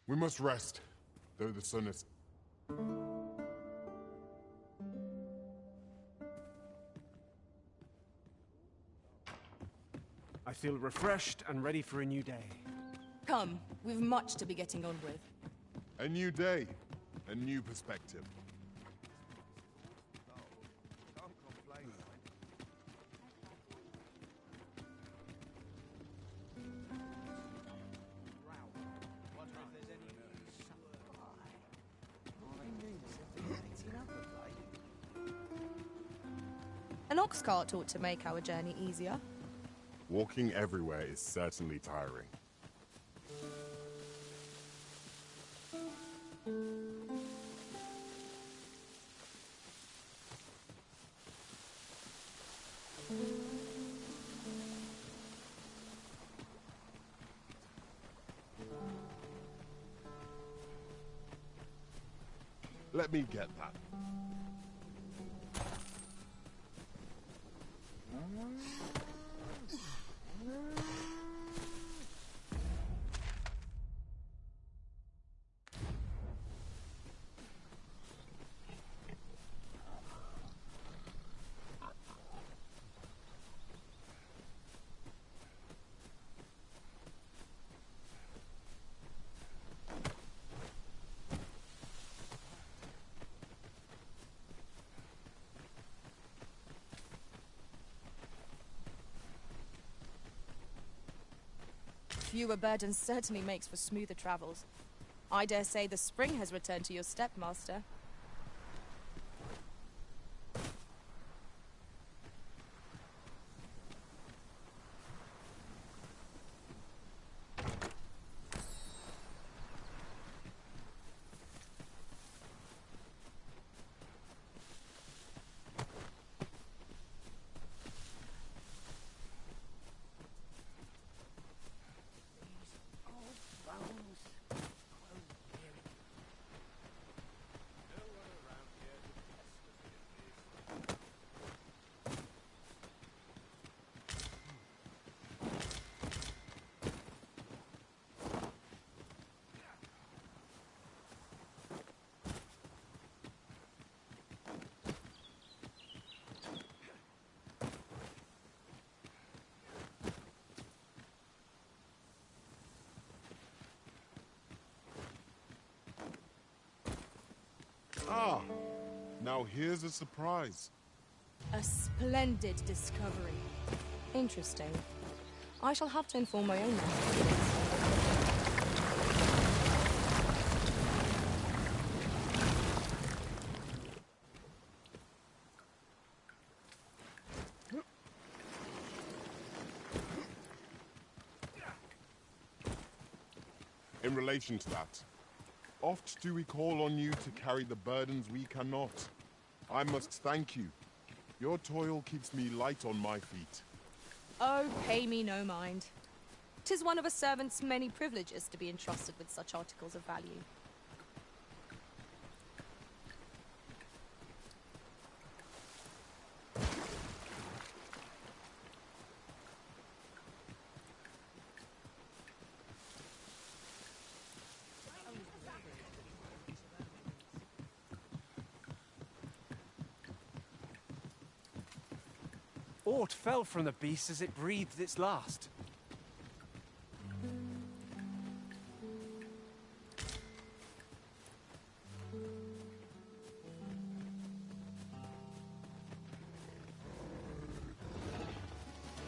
We must rest, though the sun is... I feel refreshed and ready for a new day. Come, we've much to be getting on with. A new day, a new perspective. An ox cart ought to make our journey easier. Walking everywhere is certainly tiring. Let me get that. Fewer burdens certainly makes for smoother travels. I dare say the spring has returned to your stepmaster. Ah, now here's a surprise. A splendid discovery. Interesting. I shall have to inform my own master. In relation to that, oft do we call on you to carry the burdens we cannot. I must thank you. Your toil keeps me light on my feet. Oh, pay me no mind. 'Tis one of a servant's many privileges to be entrusted with such articles of value. Aught fell from the beast as it breathed its last.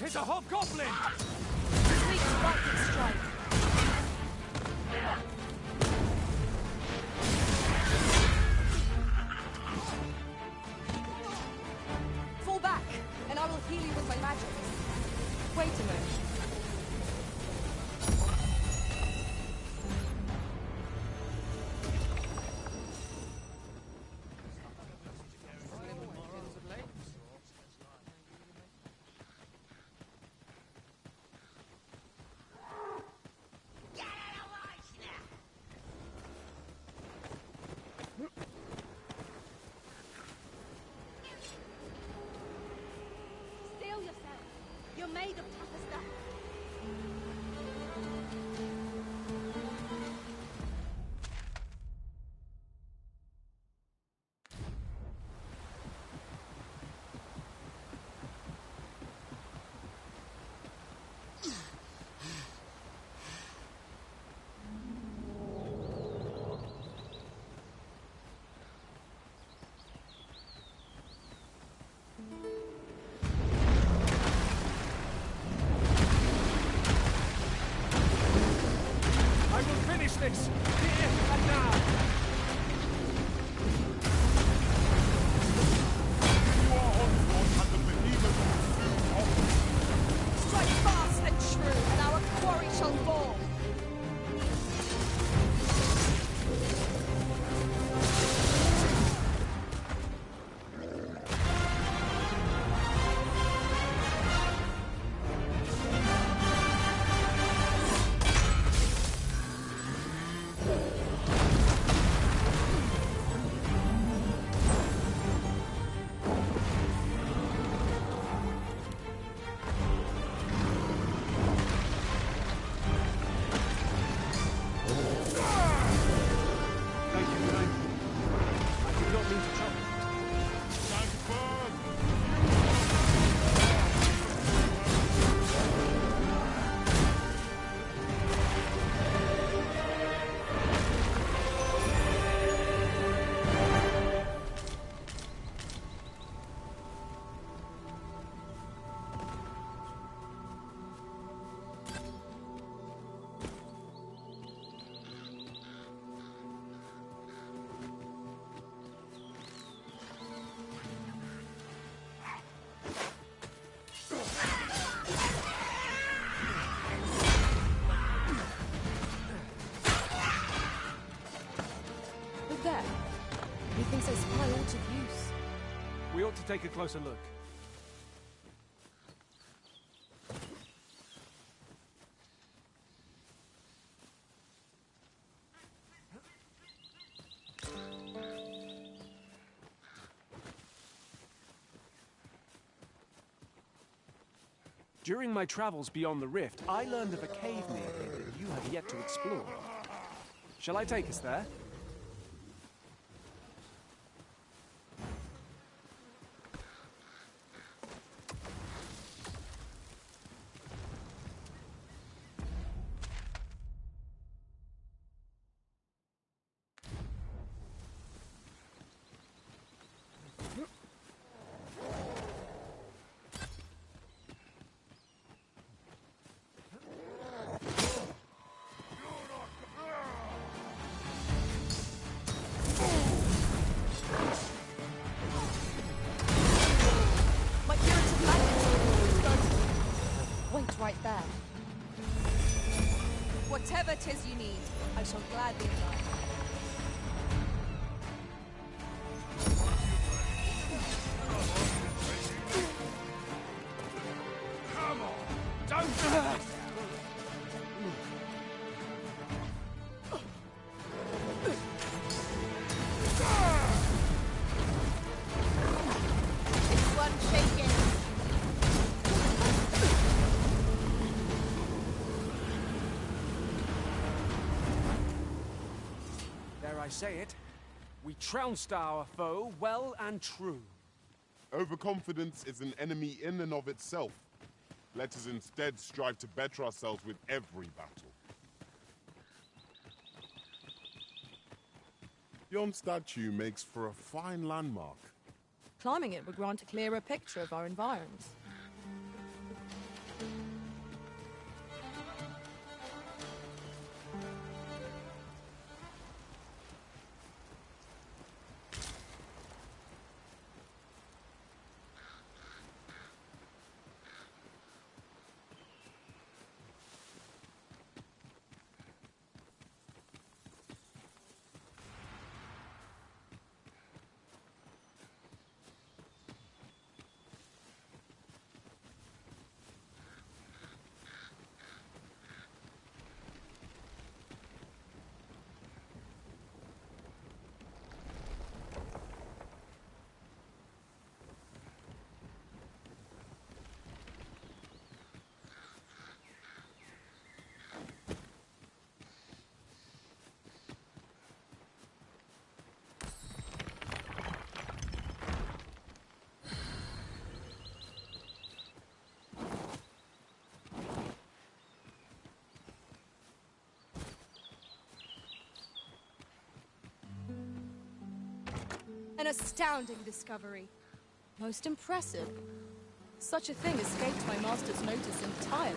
It's a hobgoblin! Sleep strike and strike. Fall back, and I will heal you with my magic. Wait a moment. Steel yourself. You're made of tougher stuff. take a closer look. During my travels beyond the rift, I learned of a cave near here that you have yet to explore. Shall I take us there? Right there. Whatever 'tis you need, I shall gladly oblige. Come on! Don't... It's one shaking. I say it, we trounced our foe well and true. Overconfidence is an enemy in and of itself. Let us instead strive to better ourselves with every battle. Yon statue makes for a fine landmark. Climbing it would grant a clearer picture of our environs. An astounding discovery. Most impressive. Such a thing escaped my master's notice entirely.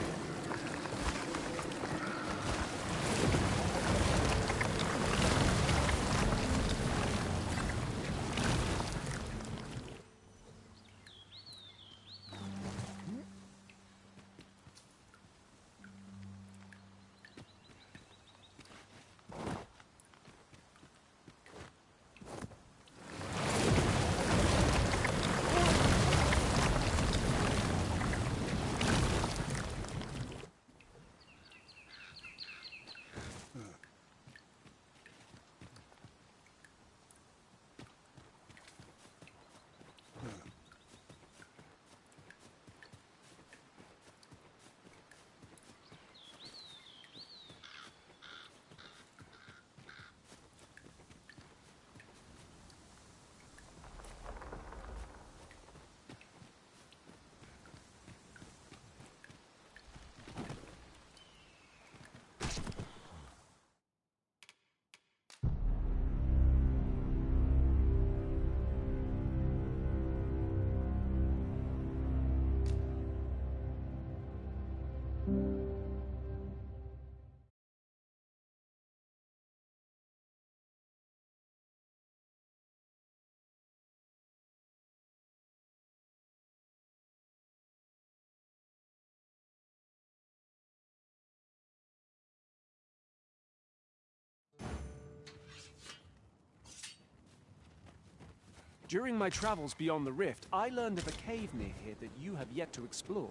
During my travels beyond the rift, I learned of a cave near here that you have yet to explore.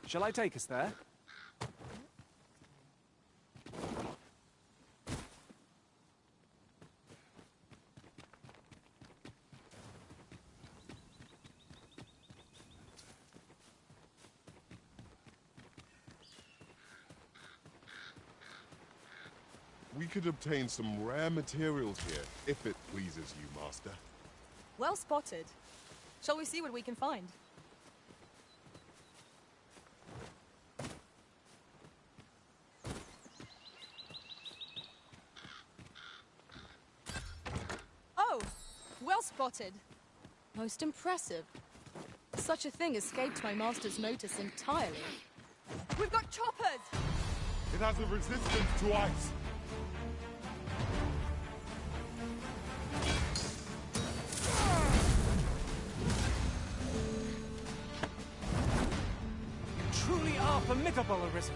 Shall I take us there? We could obtain some rare materials here, if it pleases you, Master. Well spotted. Shall we see what we can find? Oh! Well spotted. Most impressive. Such a thing escaped my master's notice entirely. We've got choppers! It has a resistance to ice. Truly are formidable, Arisen.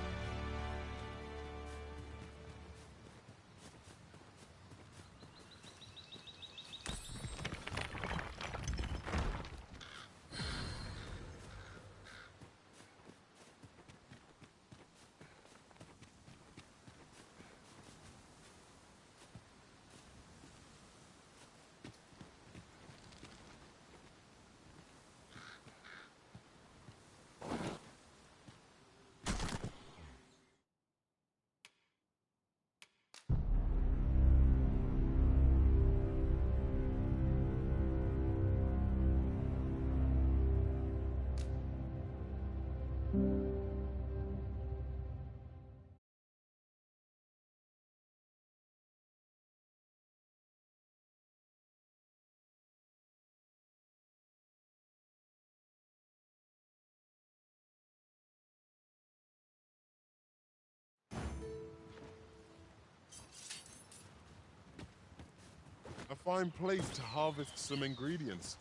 A fine place to harvest some ingredients.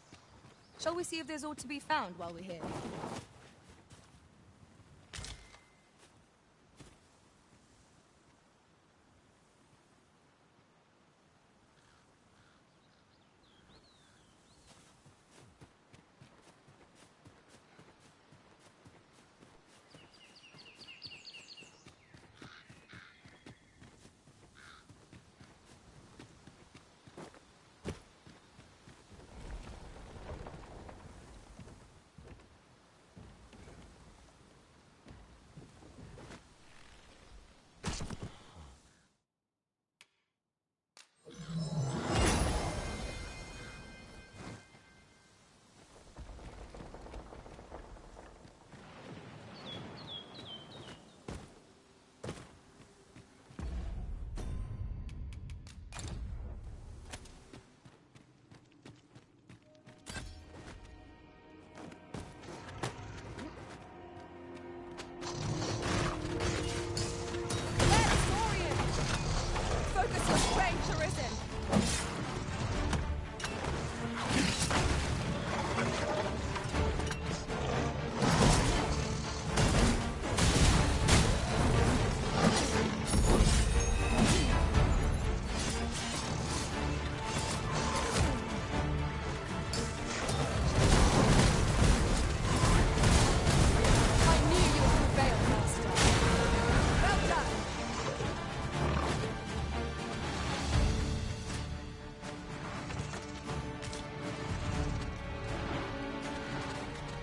Shall we see if there's aught to be found while we're here?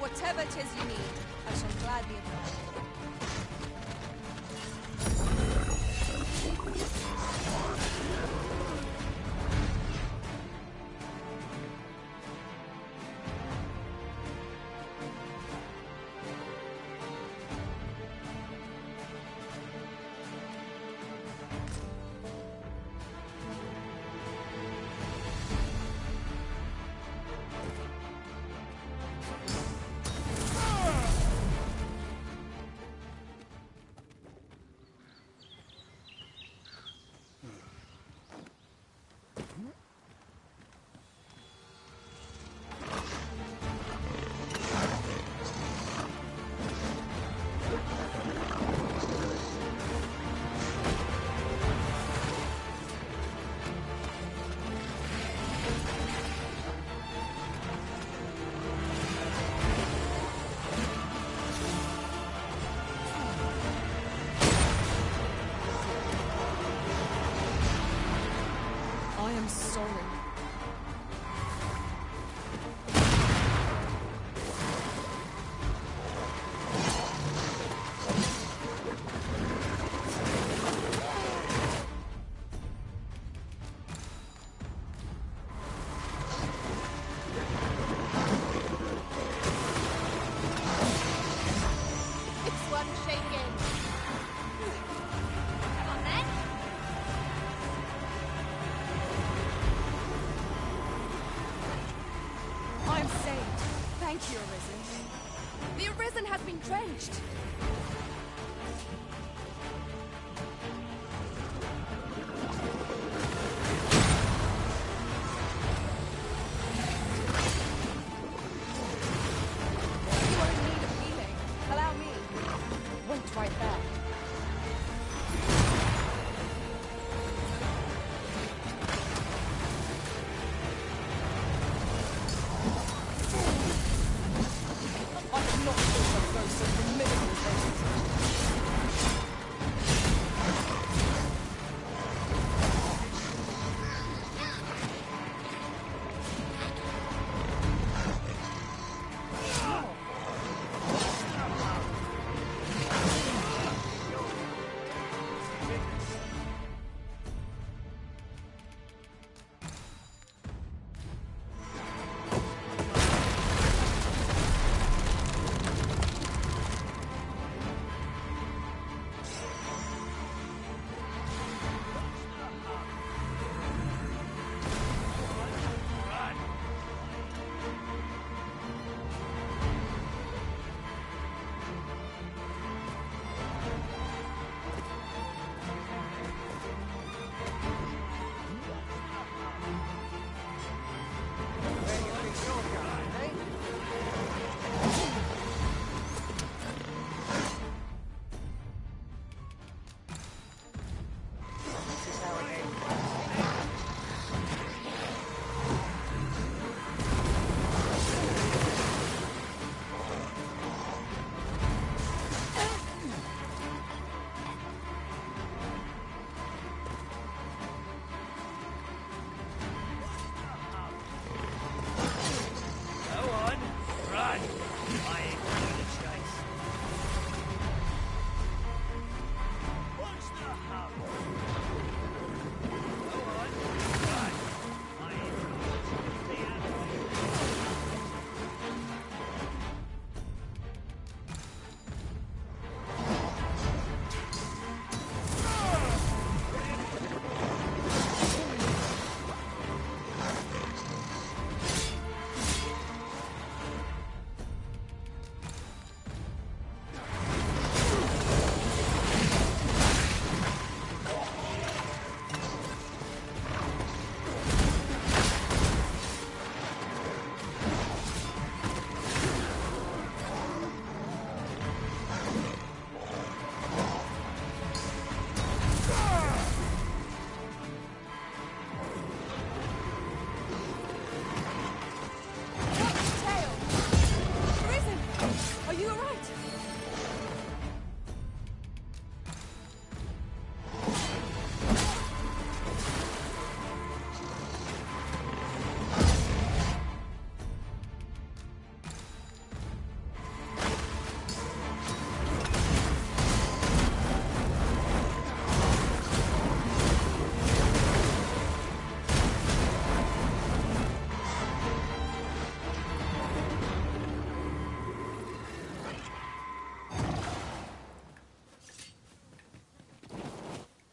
Whatever it is you need, I shall gladly oblige. getting drenched. You are in need of healing. Allow me. Wait right there. I'm not sure what goes so formidable things.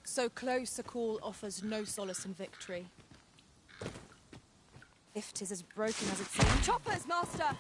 So close a call offers no solace in victory. If 'tis as broken as it seems. Choppers, master!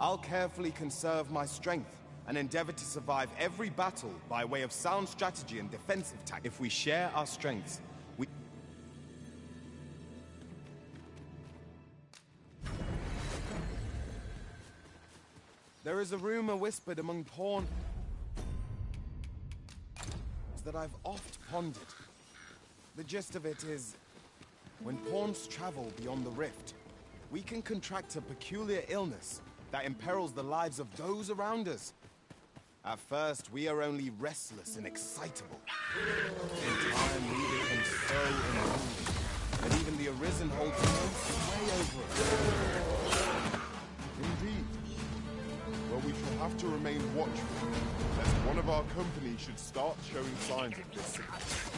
I'll carefully conserve my strength and endeavor to survive every battle by way of sound strategy and defensive tactics. If we share our strengths, we... There is a rumor whispered among pawn that I've oft pondered. The gist of it is, when pawns travel beyond the rift, we can contract a peculiar illness that imperils the lives of those around us. At first, we are only restless and excitable. In time, we become so immoved that even the Arisen holds no sway over us. Indeed. Well, we shall have to remain watchful, lest one of our company should start showing signs of this sickness.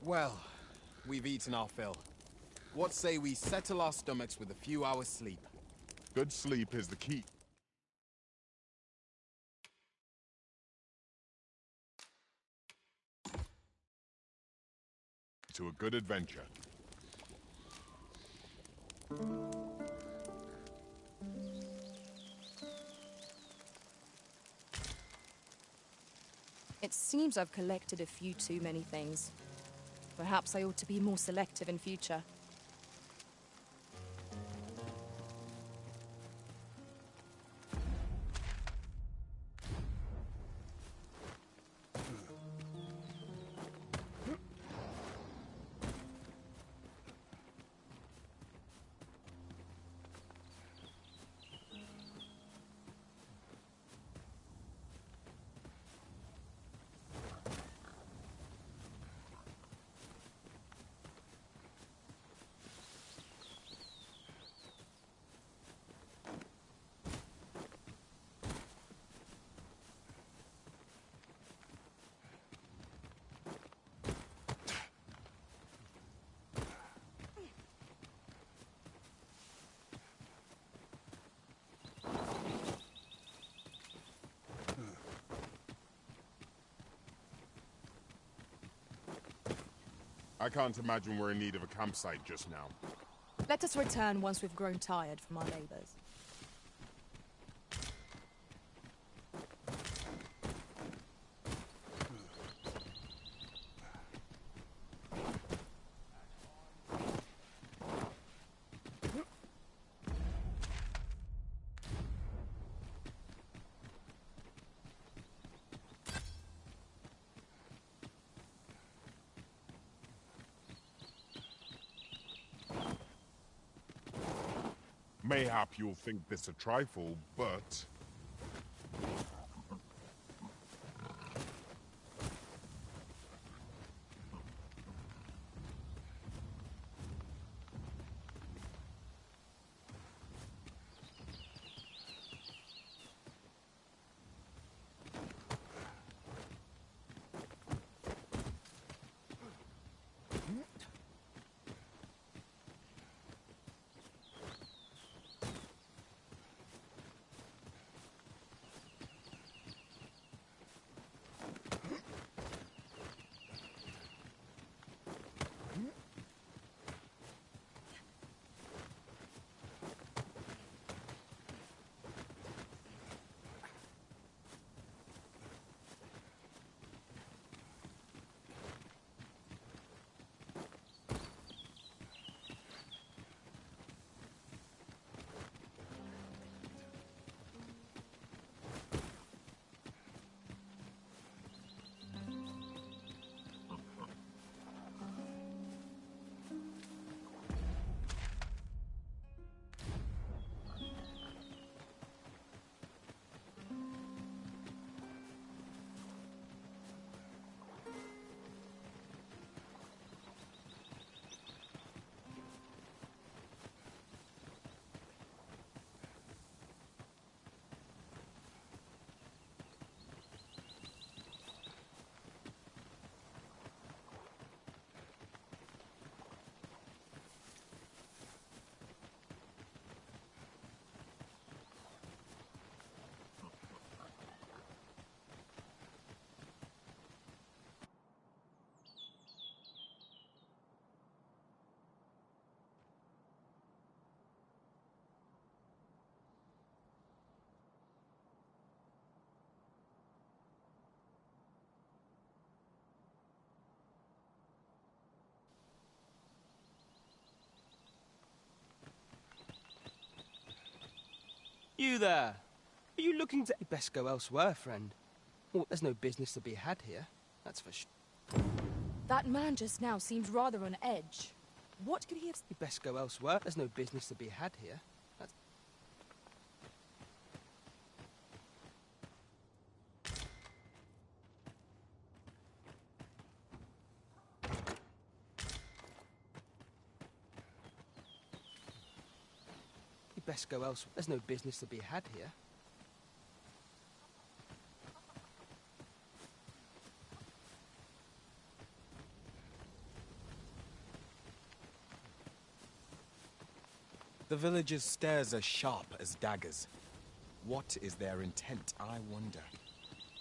Well, we've eaten our fill. What say we settle our stomachs with a few hours' sleep? Good sleep is the key to a good adventure. It seems I've collected a few too many things. Perhaps I ought to be more selective in future. I can't imagine we're in need of a campsite just now. Let us return once we've grown tired from our labors. Mayhap you'll think this a trifle, but... You there! Are you looking to... You best go elsewhere, friend. Well, there's no business to be had here. That's for That man just now seemed rather on edge. What could he have... You best go elsewhere. There's no business to be had here. That's... You best go elsewhere. There's no business to be had here. The villagers' stares are sharp as daggers. What is their intent, I wonder?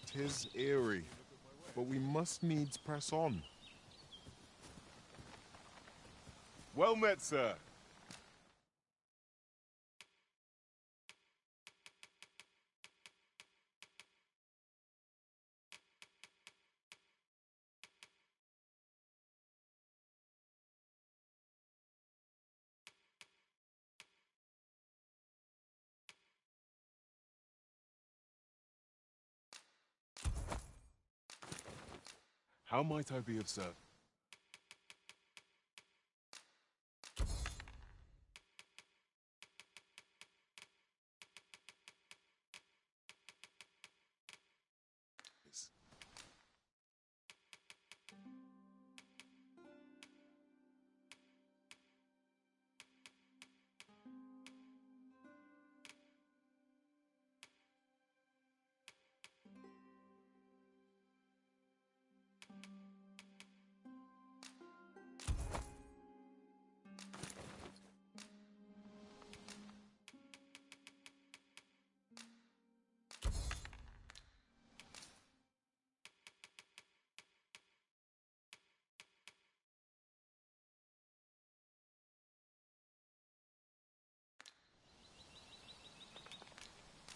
'Tis eerie, but we must needs press on. Well met, sir. How might I be of service?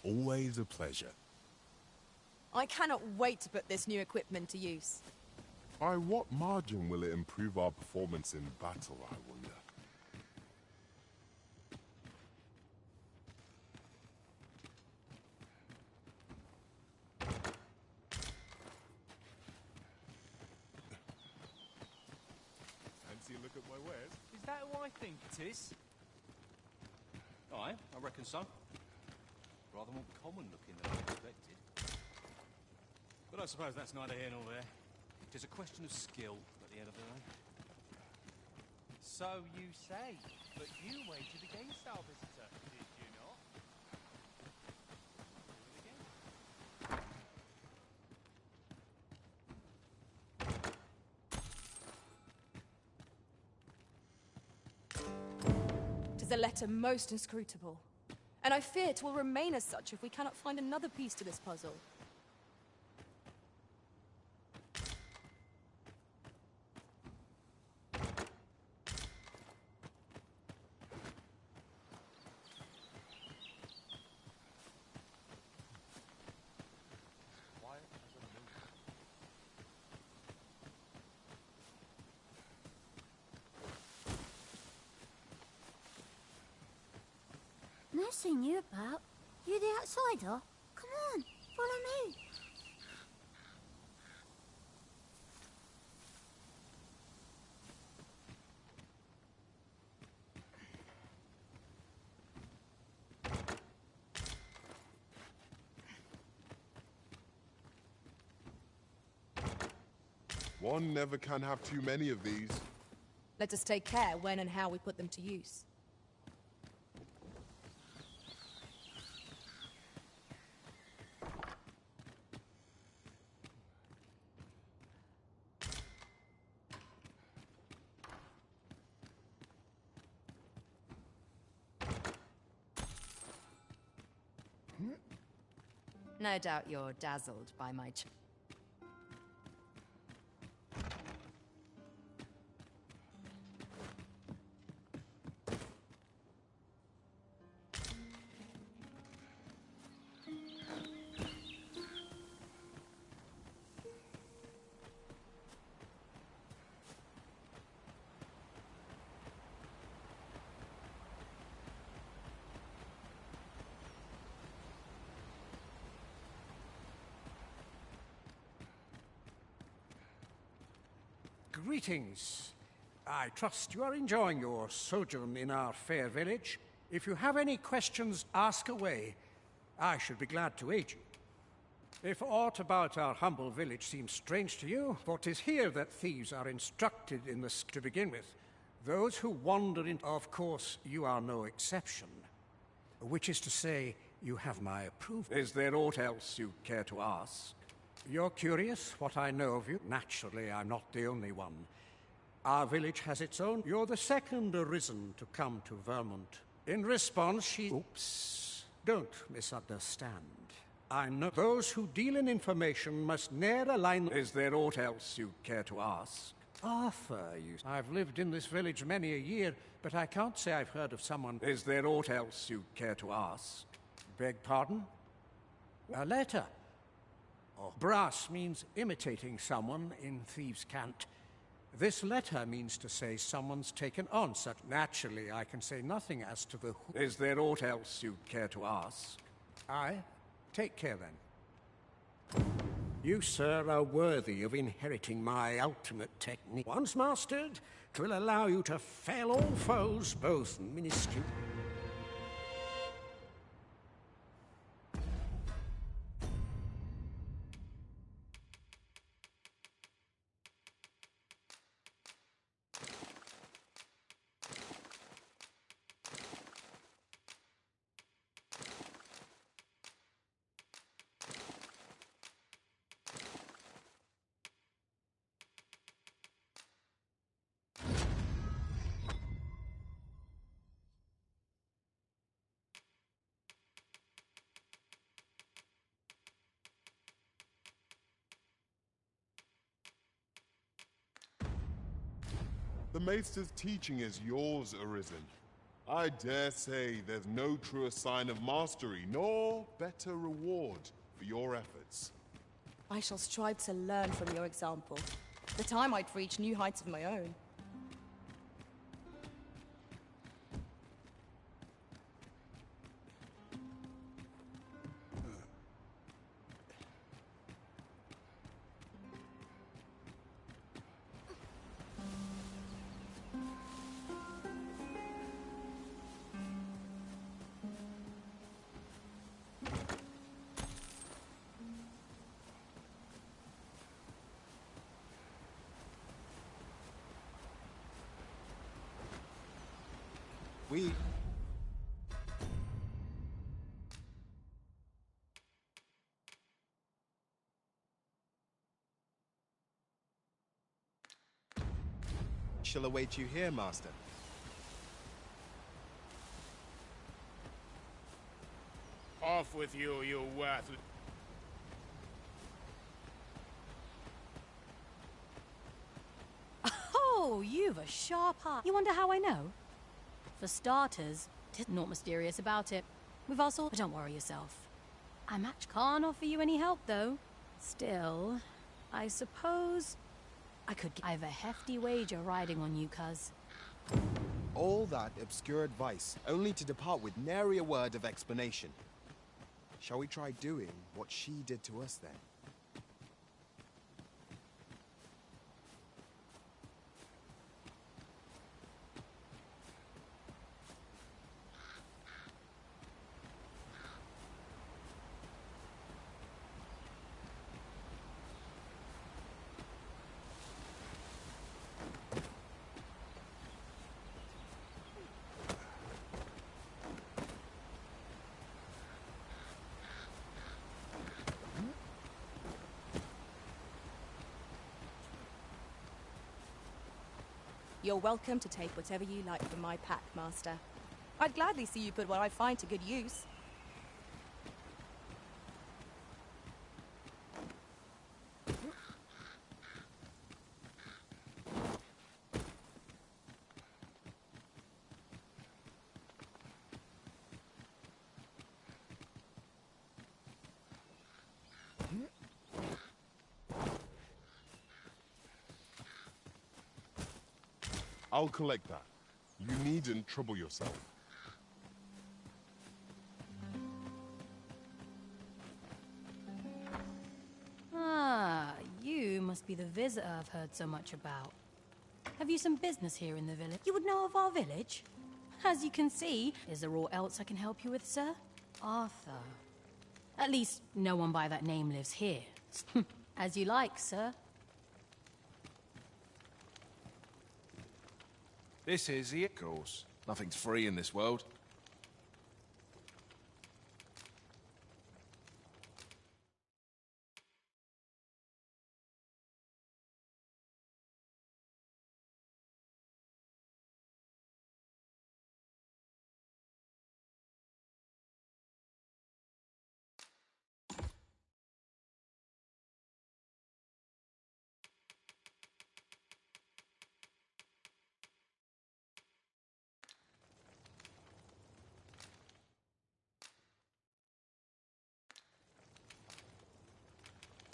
Always a pleasure. I cannot wait to put this new equipment to use. By what margin will it improve our performance in battle, I wonder? Fancy a look at my wares? Is that who I think it is? Aye, I reckon so. Rather more common looking than I expected. But I suppose that's neither here nor there. It is a question of skill at the end of the day. So you say, but you waited against our visitor, did you not? Do it again. 'Tis a letter most inscrutable, and I fear it will remain as such if we cannot find another piece to this puzzle. No seeing you about. You the outsider? Come on, follow me. One never can have too many of these. Let us take care when and how we put them to use. No doubt you're dazzled by my Greetings. I trust you are enjoying your sojourn in our fair village. If you have any questions, ask away. I should be glad to aid you. If aught about our humble village seems strange to you, for 'tis here that thieves are instructed in this to begin with. Those who wander in, of course, you are no exception. Which is to say, you have my approval. Is there aught else you care to ask? You're curious what I know of you? Naturally, I'm not the only one. Our village has its own. You're the second arisen to come to Vermont. In response, she... Oops. Don't misunderstand. I know those who deal in information must ne'er align... Is there aught else you care to ask? Arthur, I've lived in this village many a year, but I can't say I've heard of someone... Is there aught else you care to ask? Beg pardon? A letter. Oh, brass means imitating someone in thieves' cant. This letter means to say someone's taken on such. Naturally, I can say nothing as to the who. Is there aught else you care to ask? Aye. Take care, then. You, sir, are worthy of inheriting my ultimate technique. Once mastered, 'twill allow you to fell all foes, both minuscule... The Maester's teaching is yours, Arisen. I dare say there's no truer sign of mastery, nor better reward for your efforts. I shall strive to learn from your example. The time I'd reach new heights of my own. We... shall await you here, Master. Off with you, you worthless... Oh, you've a sharp eye. You wonder how I know? For starters, there's naught mysterious about it. With us all, but don't worry yourself. I can't offer you any help, though. Still, I suppose I could... I've a hefty wager riding on you, cuz. All that obscure advice, only to depart with nary a word of explanation. Shall we try doing what she did to us, then? You're welcome to take whatever you like from my pack, Master. I'd gladly see you put what I find to good use. I'll collect that. You needn't trouble yourself. Ah, you must be the visitor I've heard so much about. Have you some business here in the village? You would know of our village? As you can see, is there aught else I can help you with, sir? Arthur. At least, no one by that name lives here. As you like, sir. This is the... Of course. Nothing's free in this world.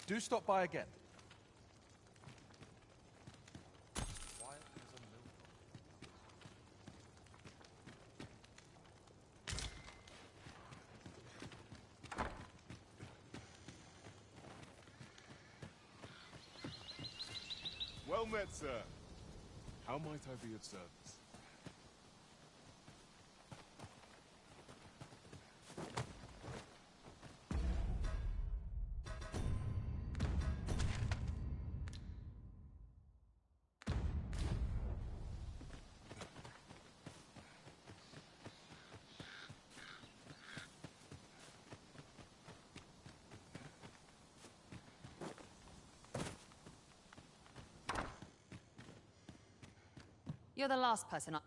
Do stop by again. Quiet as a mill pond. Well met, sir. How might I be of service? You're the last person I...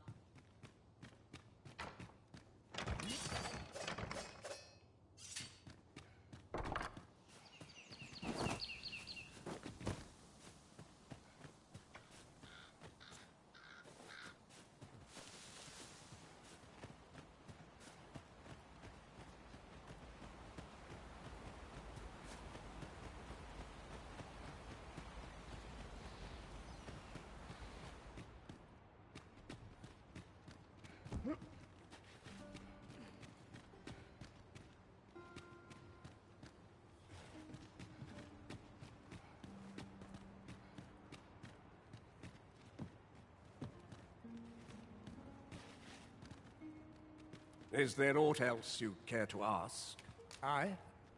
Is there aught else you care to ask? Aye.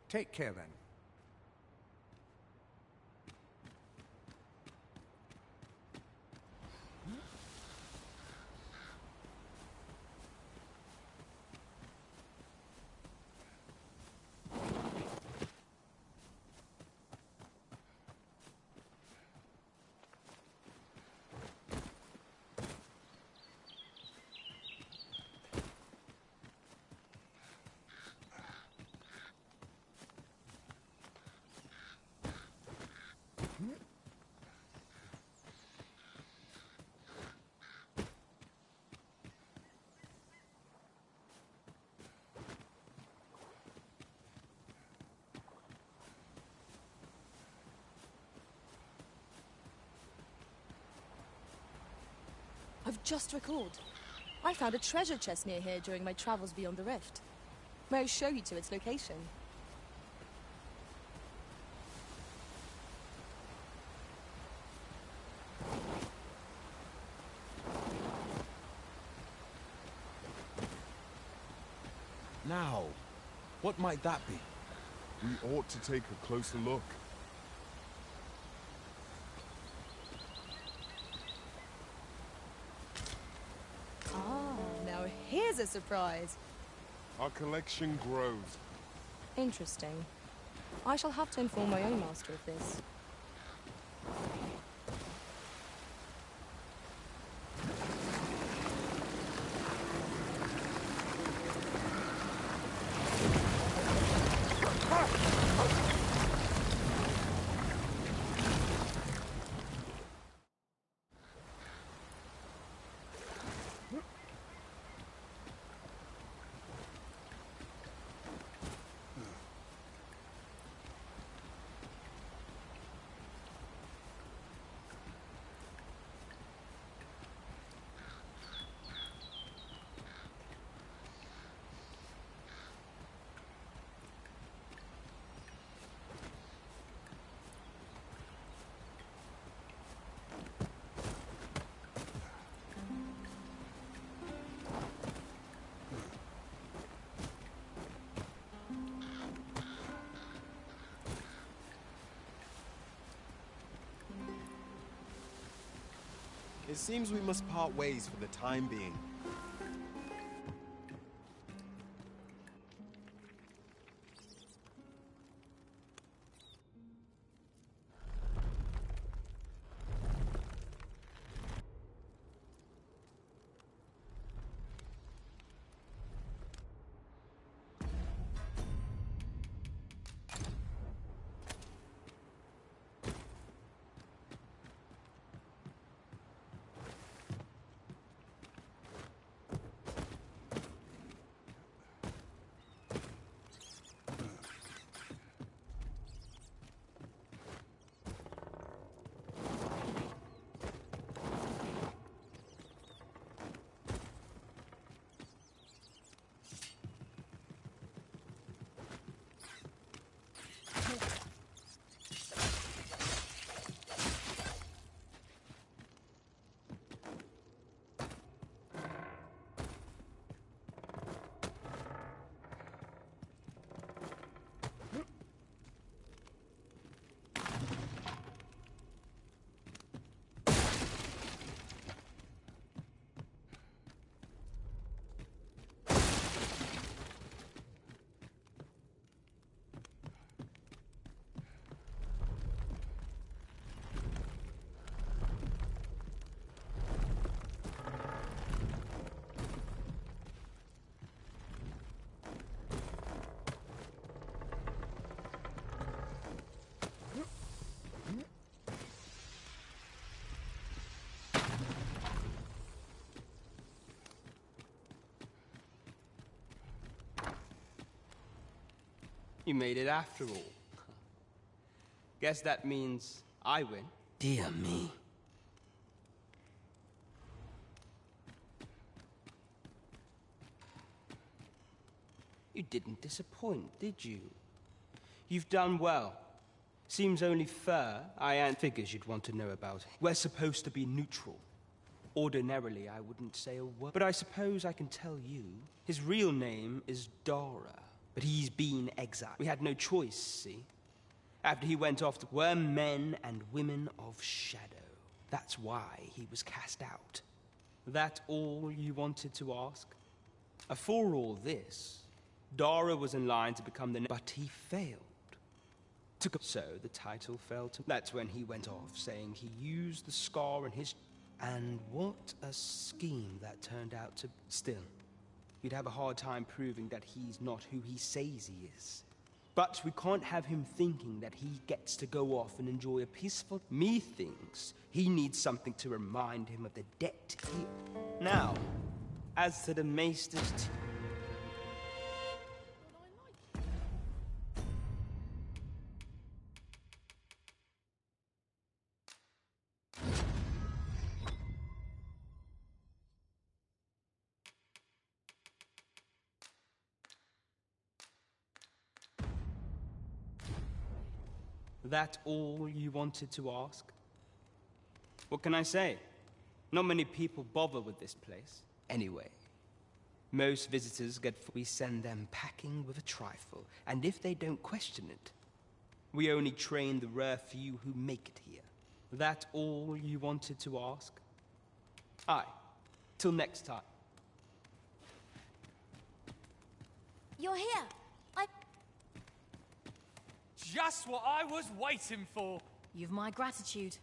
Take care then. I've just recalled. I found a treasure chest near here during my travels beyond the rift. May I show you to its location? Now, what might that be? We ought to take a closer look. Here's a surprise. Our collection grows. Interesting. I shall have to inform my own master of this. It seems we must part ways for the time being. You made it after all. Guess that means I win. Dear me. You didn't disappoint, did you? You've done well. Seems only fair I figures you'd want to know about it. We're supposed to be neutral. Ordinarily, I wouldn't say a word. But I suppose I can tell you. His real name is Dara. But he's been exiled. We had no choice, see? After he went off to... We're men and women of shadow. That's why he was cast out. That all you wanted to ask? For all this, Dara was in line to become the... But he failed. So the title fell to... That's when he went off, saying he used the scar in his... And what a scheme that turned out to... Still, you'd have a hard time proving that he's not who he says he is. But we can't have him thinking that he gets to go off and enjoy a peaceful... Methinks he needs something to remind him of the debt he... Now, as to the Maester's... That all you wanted to ask? What can I say? Not many people bother with this place. Anyway, most visitors get... We send them packing with a trifle, and if they don't question it, we only train the rare few who make it here. That all you wanted to ask? Aye. Till next time. You're here. Just what I was waiting for. You've my gratitude.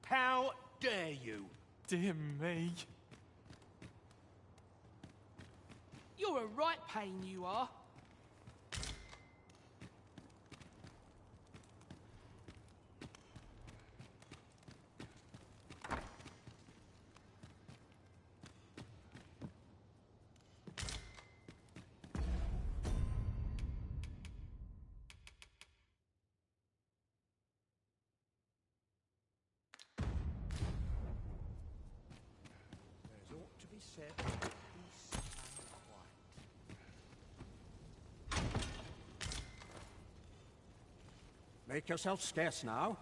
How dare you? Dear me. You're a right pain, you are. Make yourself scarce now.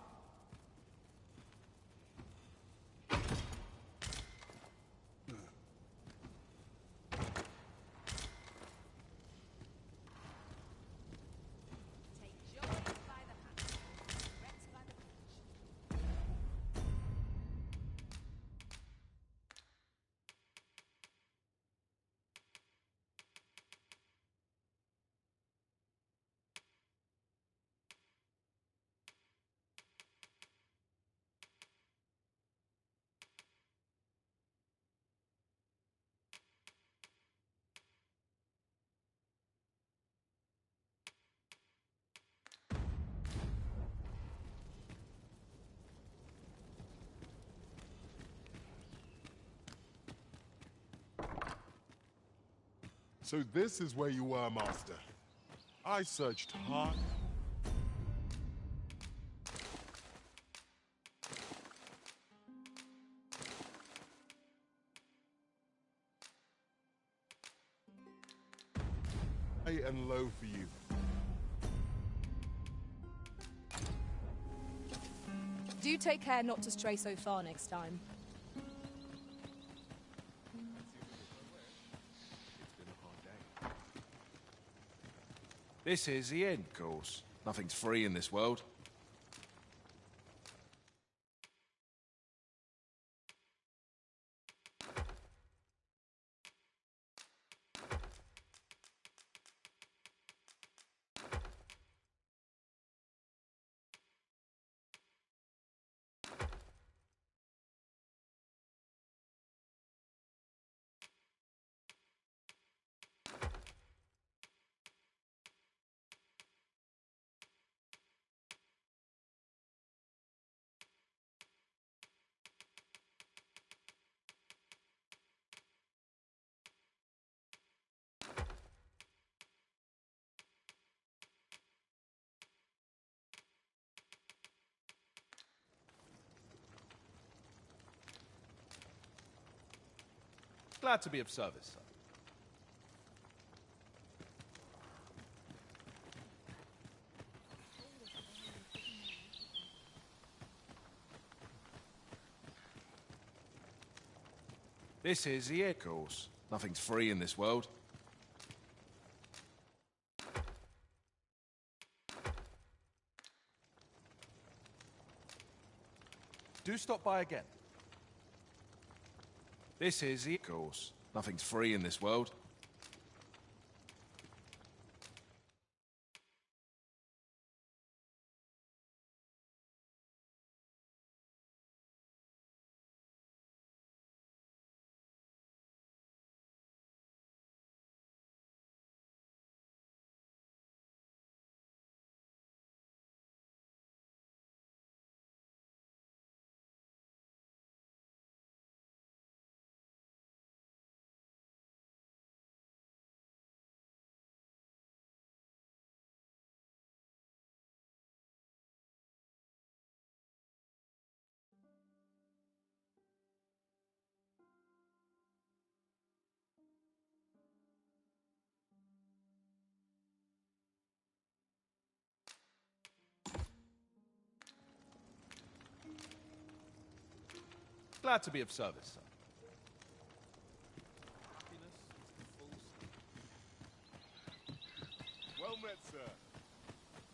So this is where you were, Master. I searched hard. High and low for you. Do take care not to stray so far next time. This is the end course. Nothing's free in this world. Glad to be of service, sir. This is the end course. Nothing's free in this world. Do stop by again. This is the course. Nothing's free in this world. Glad to be of service, sir. Well met, sir.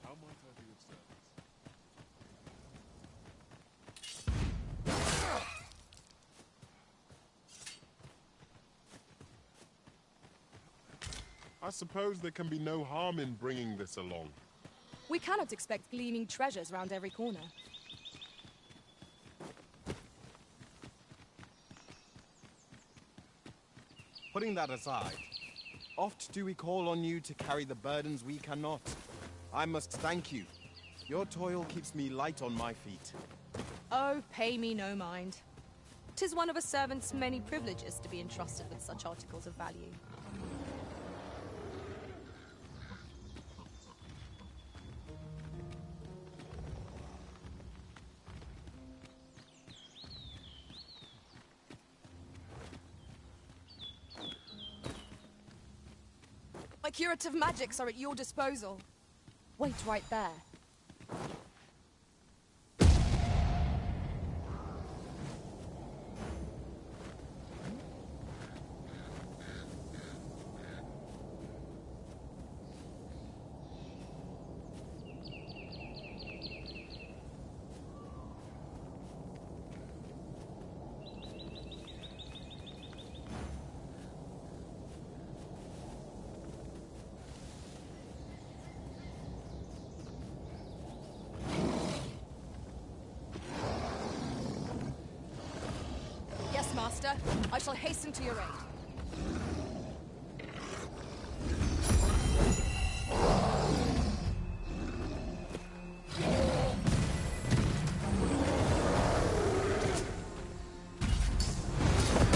How might I be of service? I suppose there can be no harm in bringing this along. We cannot expect gleaming treasures round every corner. Putting that aside, oft do we call on you to carry the burdens we cannot. I must thank you. Your toil keeps me light on my feet. Oh, pay me no mind. 'Tis one of a servant's many privileges to be entrusted with such articles of value. My curative magics are at your disposal. Wait right there. Master, I shall hasten to your aid.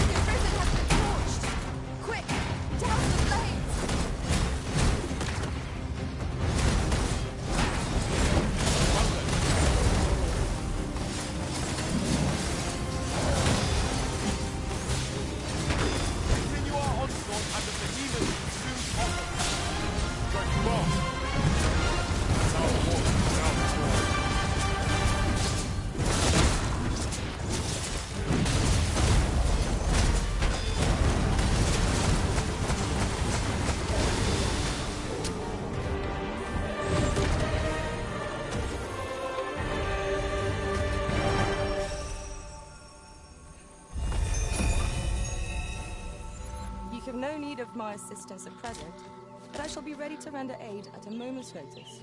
The prison has been torched! Quick, douse the flames! of my assistance at present, but I shall be ready to render aid at a moment's notice.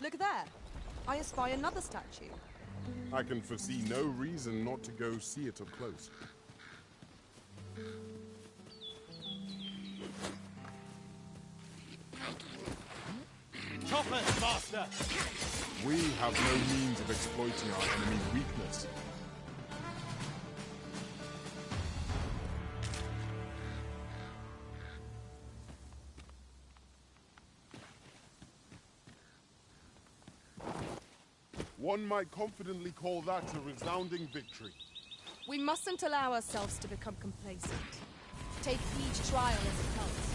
Look there! I espy another statue. I can foresee no reason not to go see it up close. Choppers, master! We have no means of exploiting our enemy's weakness. One might confidently call that a resounding victory. We mustn't allow ourselves to become complacent. Take each trial as it comes.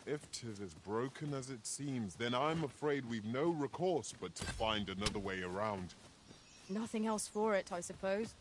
If 'tis as broken as it seems, then I'm afraid we've no recourse but to find another way around. Nothing else for it, I suppose.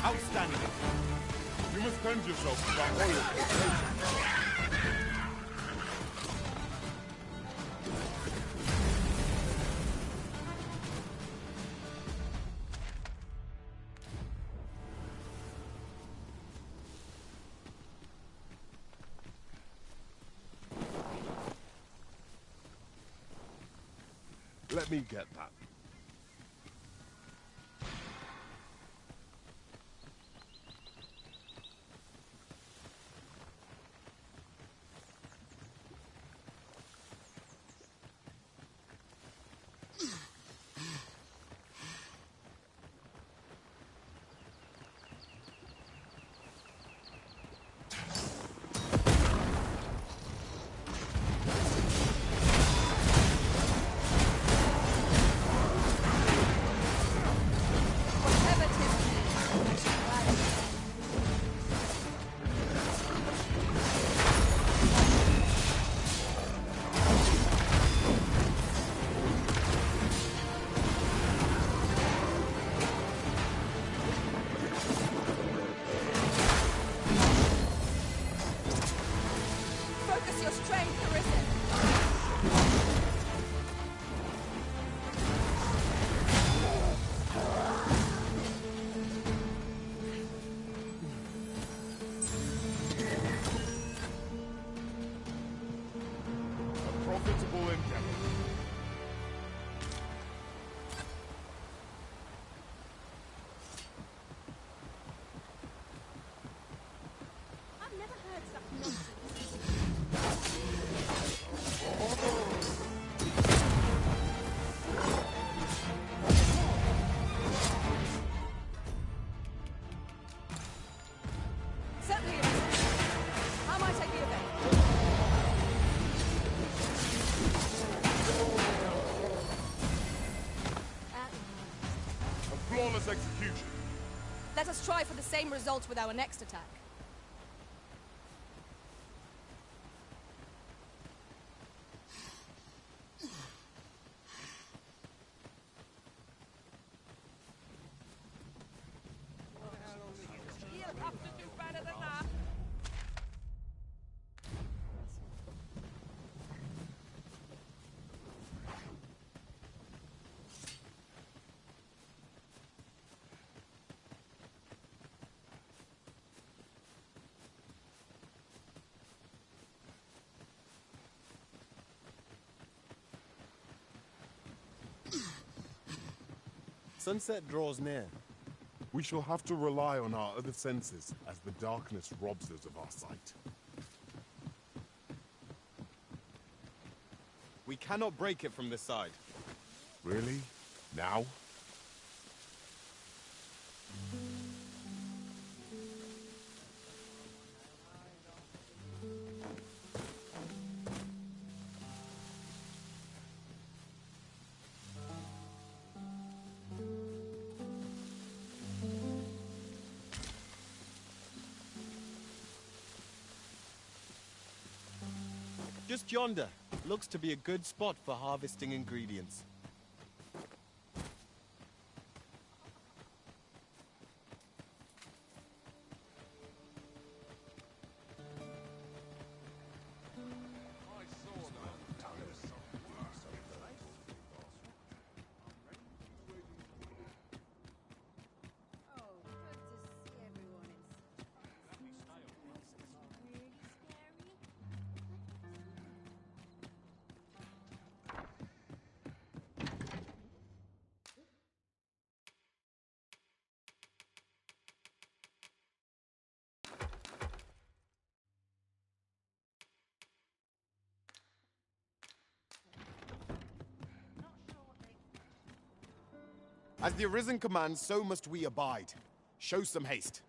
Outstanding. You must lend yourself to that oil filtration. Let me get that. Focus your strength, Arisen! A profitable endeavor. I've never heard such nonsense. Certainly, Arisen. How might I be of aid? Let us try for the same results with our next attack. Sunset draws near. We shall have to rely on our other senses as the darkness robs us of our sight. We cannot break it from this side. Really? Now? Just yonder. Looks to be a good spot for harvesting ingredients. As the Arisen commands, so must we abide. Show some haste.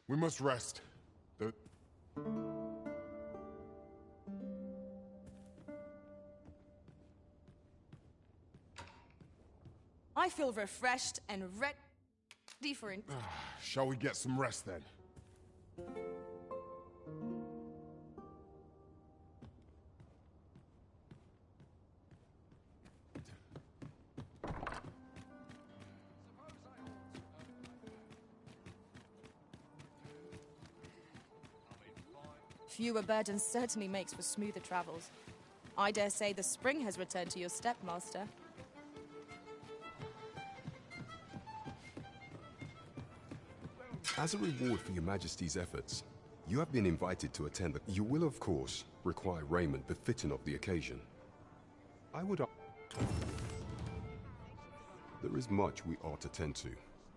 We must rest. I feel refreshed and ready for it. Shall we get some rest then? Fewer burdens certainly makes for smoother travels. I dare say the spring has returned to your stepmaster. As a reward for your Majesty's efforts, you have been invited to attend the... You will, of course, require raiment befitting of the occasion. I would... There is much we ought to tend to,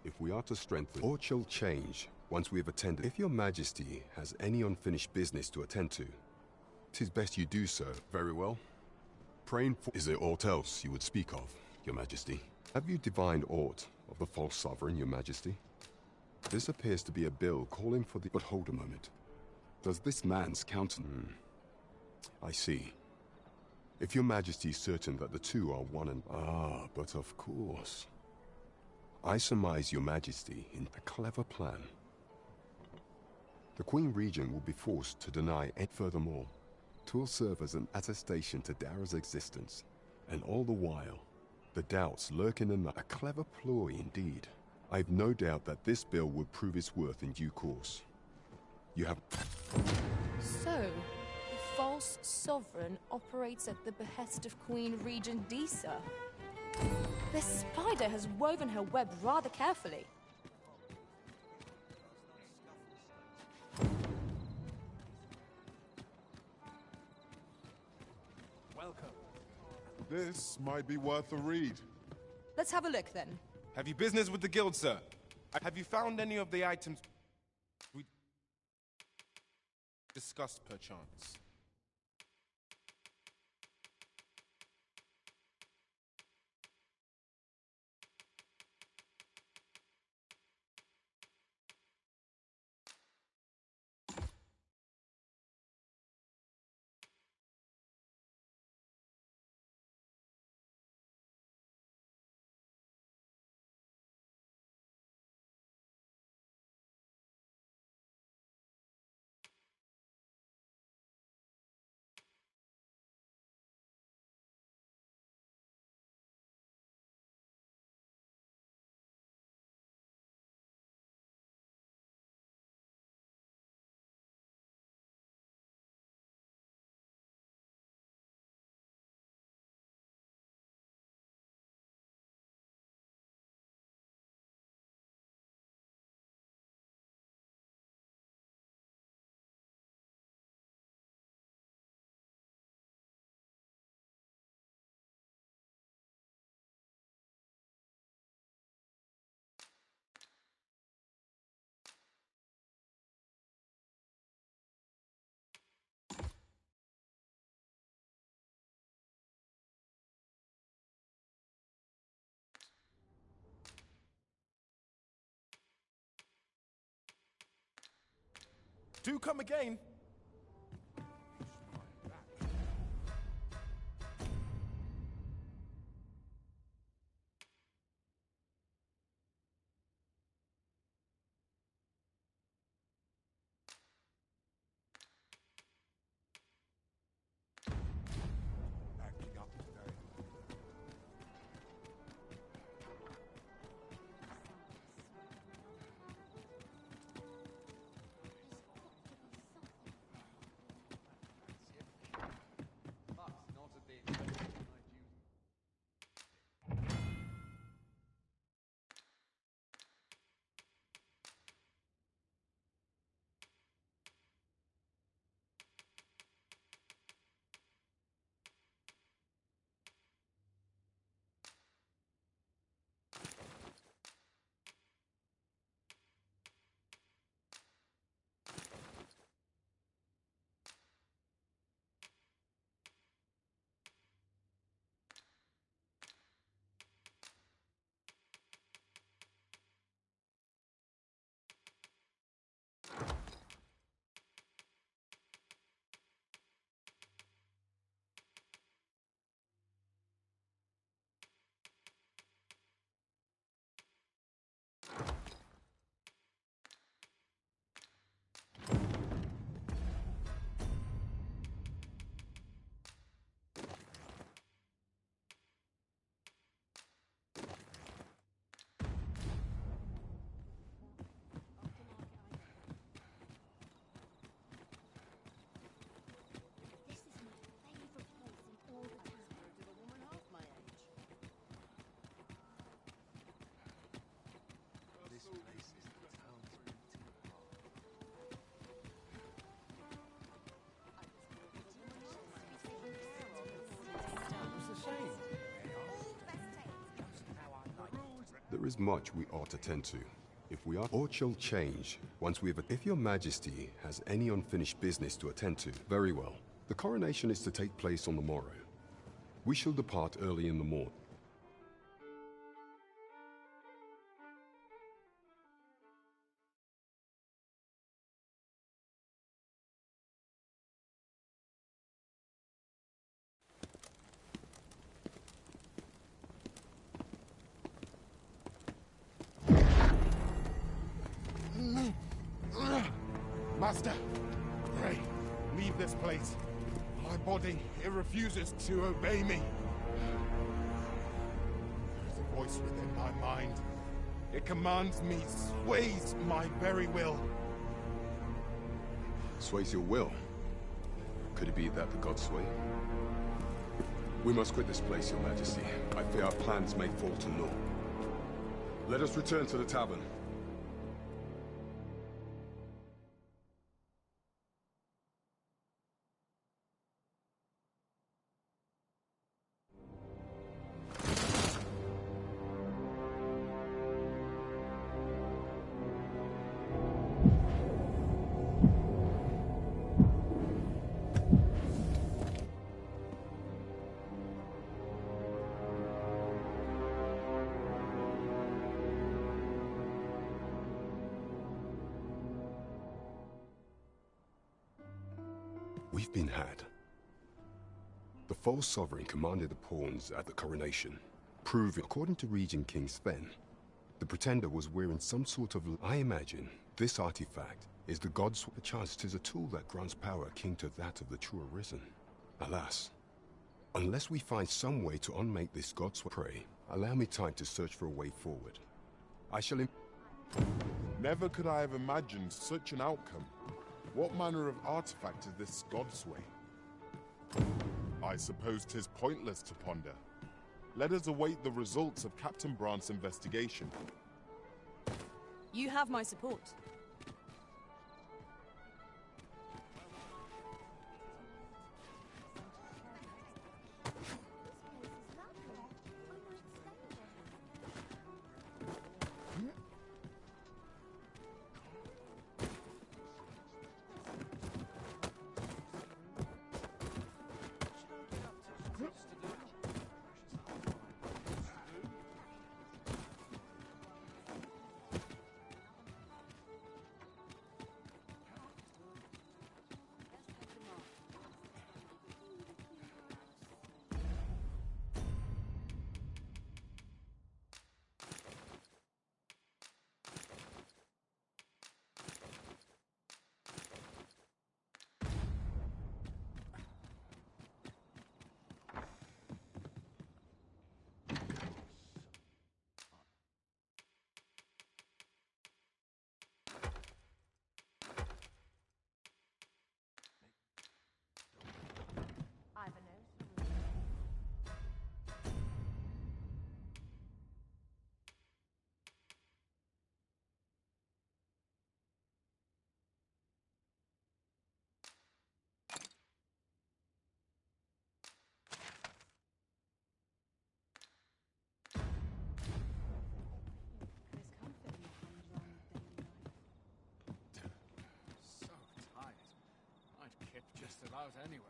if we are to strengthen or shall change once we have attended. If your Majesty has any unfinished business to attend to, 'tis best you do so. Very well. Praying for... Is there aught else you would speak of, your Majesty? Have you divined aught of the false sovereign, your Majesty? This appears to be a bill calling for the... But hold a moment. Does this man's countenance... I see. If your Majesty is certain that the two are one and... Ah, but of course. I surmise your Majesty in a clever plan. The Queen Regent will be forced to deny it. Furthermore, 'twill serve as an attestation to Dara's existence. And all the while, the doubts lurking in a clever ploy indeed. I've no doubt that this bill will prove its worth in due course. You have... So, the false sovereign operates at the behest of Queen Regent Disa. The spider has woven her web rather carefully. Welcome. This might be worth a read. Let's have a look then. Have you business with the guild, sir? Have you found any of the items? Discussed perchance. Do come again. Acting up today. There is much we ought to tend to. If we are or shall change, once we have... If your majesty has any unfinished business to attend to, very well. The coronation is to take place on the morrow. We shall depart early in the morning. Master, pray, leave this place. My body, it refuses to obey me. There's a voice within my mind. It commands me, sways my very will. Sways your will? Could it be that the gods sway? We must quit this place, your majesty. I fear our plans may fall to naught. Let us return to the tavern. We've been had. The false sovereign commanded the pawns at the coronation, proving, according to Regent King Sven, the pretender was wearing some sort of... I imagine this artifact is the god's... Perchance 'tis a tool that grants power akin to that of the true Arisen. Alas, unless we find some way to unmake this god's prey, allow me time to search for a way forward. I shall... Never could I have imagined such an outcome. What manner of artifact is this Godsway? I suppose 'tis pointless to ponder. Let us await the results of Captain Brandt's investigation. You have my support. Just about anywhere.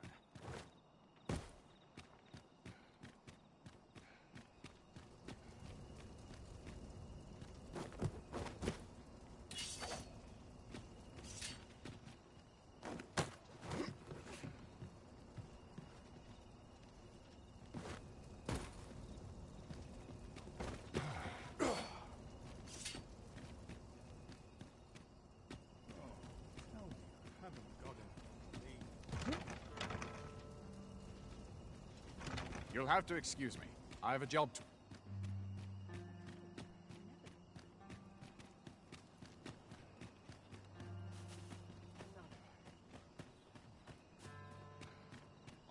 You'll have to excuse me. I have a job to...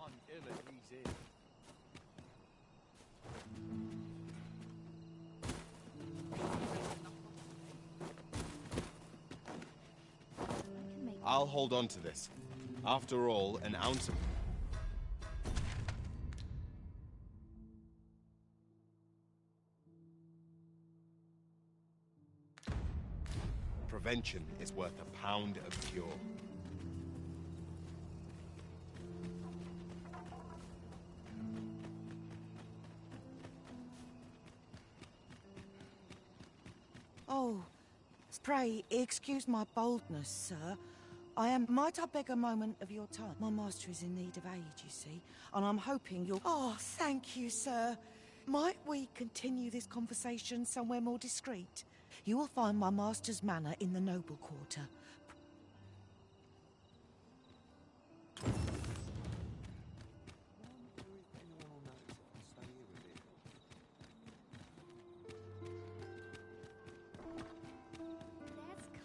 I'm ill and he's in. I'll hold on to this. After all, an ounce of... Prevention is worth a pound of cure. Oh, pray excuse my boldness, sir. Might I beg a moment of your time? My master is in need of aid, you see, and I'm hoping you'll... Oh, thank you, sir. Might we continue this conversation somewhere more discreet? You will find my master's manor in the noble quarter. There's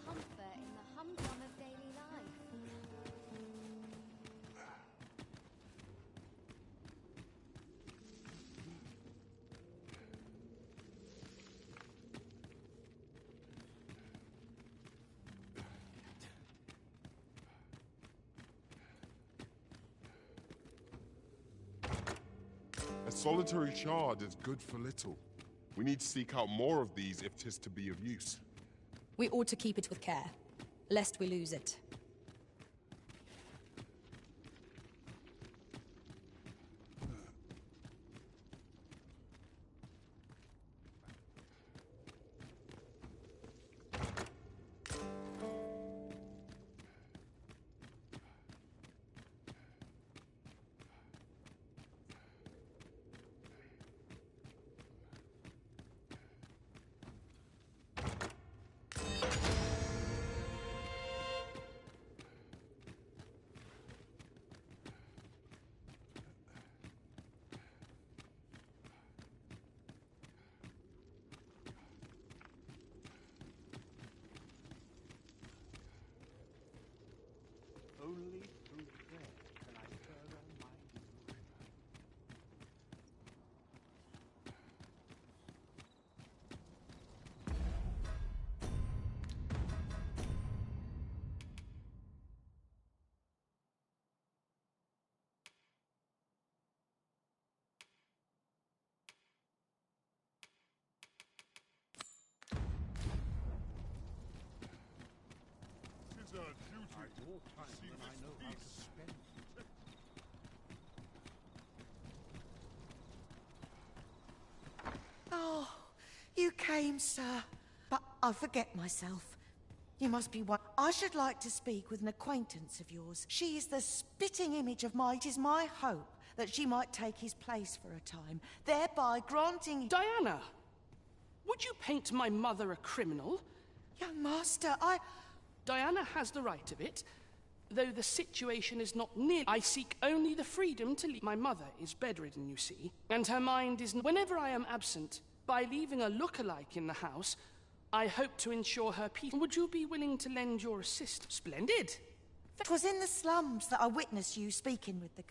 comfort in the humdrum of daily life. A solitary shard is good for little. We need to seek out more of these if 'tis to be of use. We ought to keep it with care, lest we lose it. More time than I know how to spend. Oh, you came, sir. But I forget myself. You must be one. I should like to speak with an acquaintance of yours. She is the spitting image of my... It is my hope that she might take his place for a time, thereby granting... Diana! Would you paint my mother a criminal? Young master, Diana has the right of it, though the situation is not near. I seek only the freedom to leave. My mother is bedridden, you see, and her mind is... Whenever I am absent, by leaving a look-alike in the house, I hope to ensure her peace. Would you be willing to lend your assistance? Splendid! It was in the slums that I witnessed you speaking with the...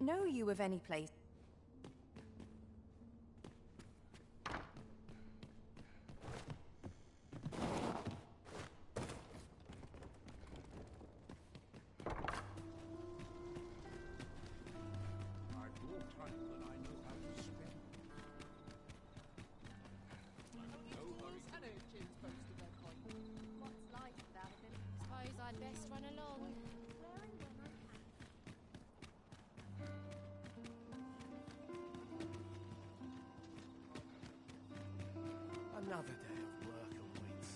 Know you of any place? I've more time than I know how to spend. What's life without him? Suppose I'd best run along. Another day of work awaits.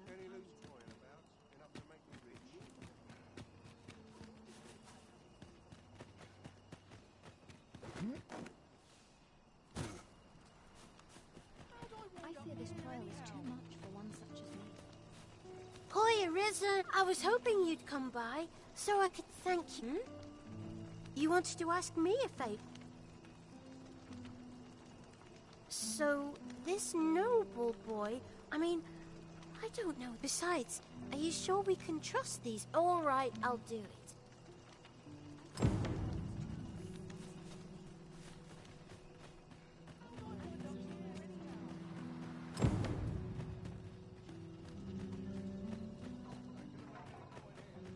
Any loose coin about? Enough to make me rich? I fear this trial is too much for one such as me. Hi, Arisen. I was hoping you'd come by so I could thank you. You wanted to ask me a favor. So, this noble boy, I mean, I don't know. Besides, are you sure we can trust these? All right, I'll do it.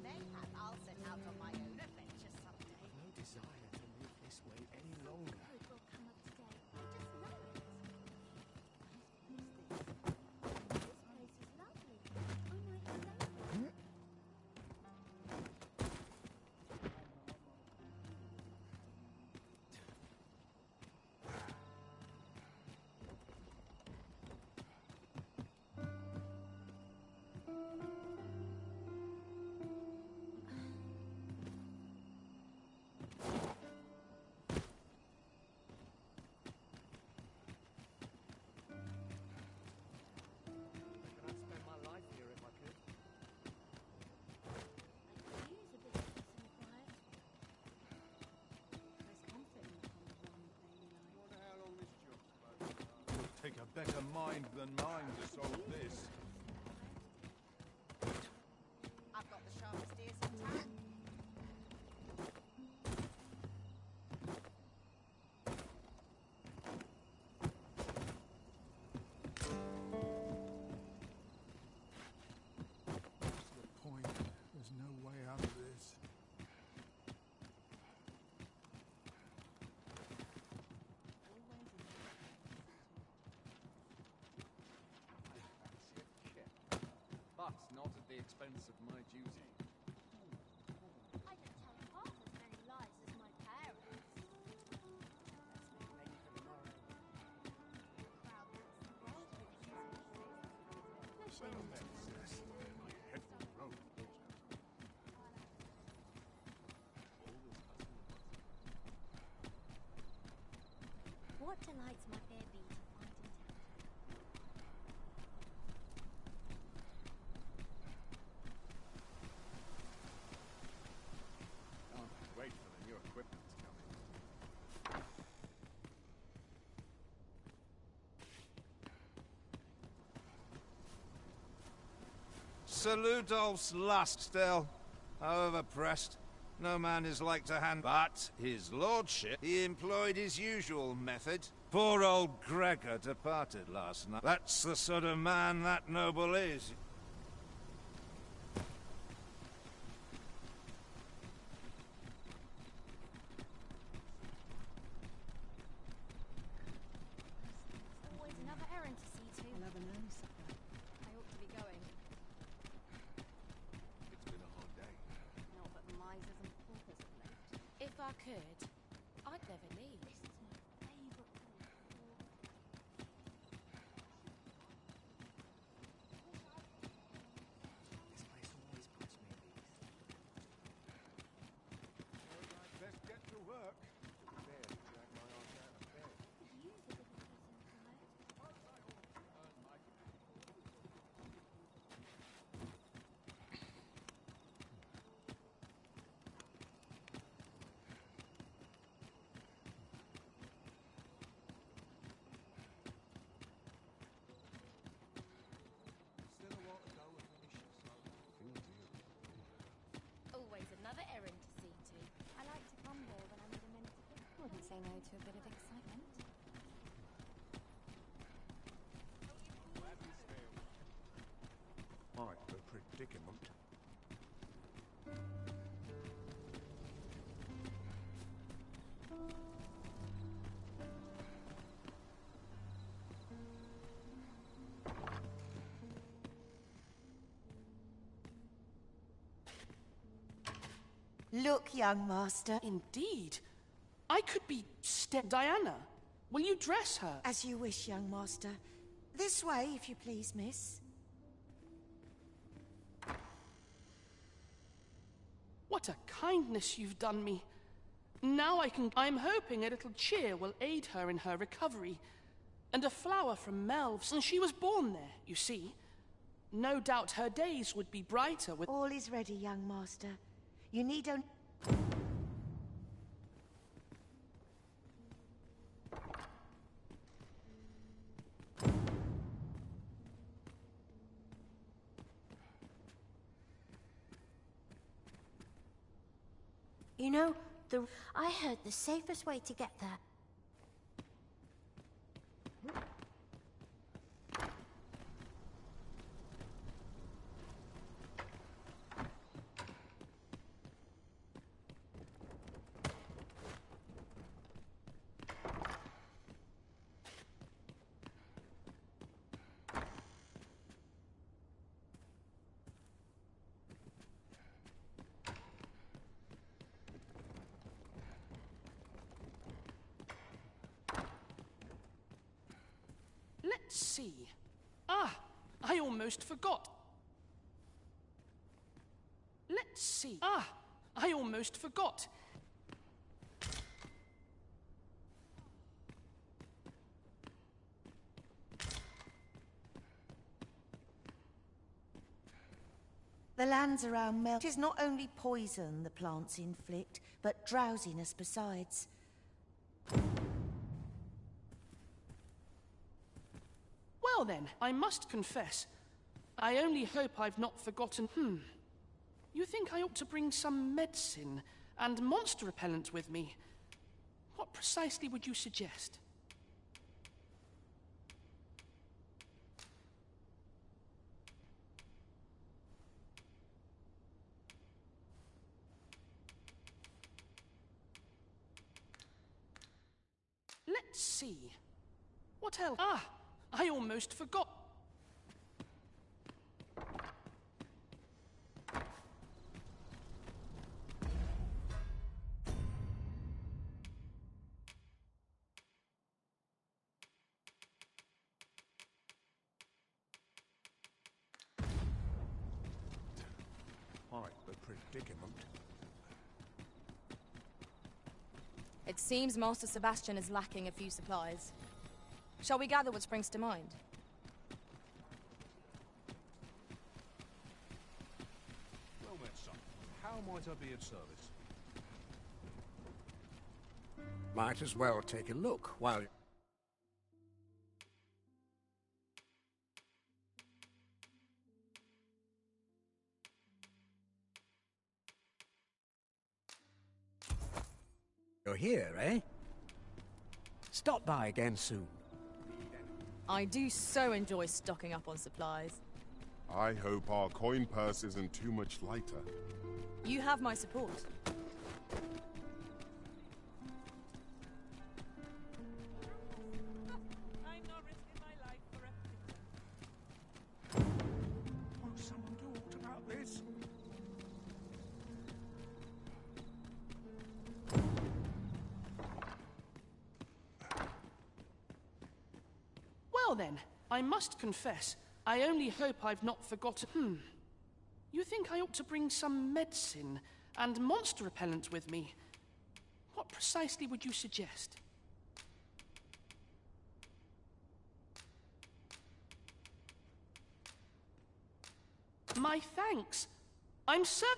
Mayhap I'll set out on my own adventure someday. No desire to live this way any longer. Take a better mind than mine to solve this. I've got the sharpest ears in town. What's the point? There's no way out of this. But not at the expense of my duty. I don't tell half as many lies as my parents. No shame. What delights might there be to find in town? Sir Ludolf's lust still. However pressed, no man is like to hand. But his lordship, he employed his usual method. Poor old Gregor departed last night. That's the sort of man that noble is. Always another errand to see to. I'll have an early supper. I ought to be going. It's been a hard day. Not but misers and paupers of late. If I could, I'd never leave. This is my favourite place. This place always puts me at ease. Best get to work. Barely drag my arse out of bed. Still a while to go and finish it, so. Always another errand to see to. I like to come here when I need a minute to think. Wouldn't say no to a bit of excitement. Might be a predicament. Look, young master. Indeed. I could be Diana. Will you dress her? As you wish, young master. This way, if you please, miss. What a kindness you've done me. Now I'm hoping a little cheer will aid her in her recovery. And a flower from Melv's, and she was born there, you see. No doubt her days would be brighter with... All is ready, young master. You need only... You know, I heard the safest way to get there. Let's see. Ah, I almost forgot. Let's see. Ah, I almost forgot. The lands around Mel is not only poison the plants inflict, but drowsiness besides. Well then, I must confess, I only hope I've not forgotten... You think I ought to bring some medicine and monster repellent with me? What precisely would you suggest? Let's see. What else? Ah, I almost forgot. Might be predicament. It seems Master Sebastian is lacking a few supplies. Shall we gather what springs to mind? Well met, son. How might I be of service? Might as well take a look while... here, eh? Stop by again soon. I do so enjoy stocking up on supplies. I hope our coin purse isn't too much lighter. You have my support. Will someone do aught about this? Well then, I must confess, I only hope I've not forgotten. You think I ought to bring some medicine and monster repellent with me? What precisely would you suggest? My thanks. I'm certain.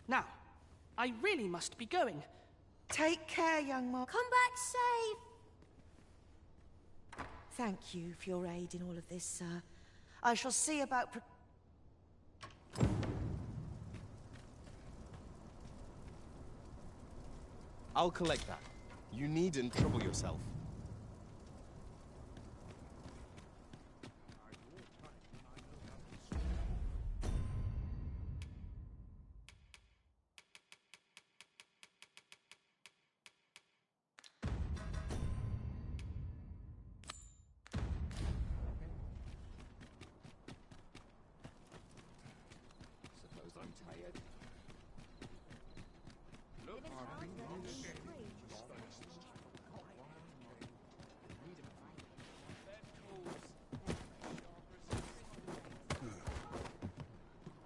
Now, I really must be going. Take care, young man. Come back safe. Thank you for your aid in all of this, sir. I shall see about... I'll collect that. You needn't trouble yourself. Suppose I'm tired.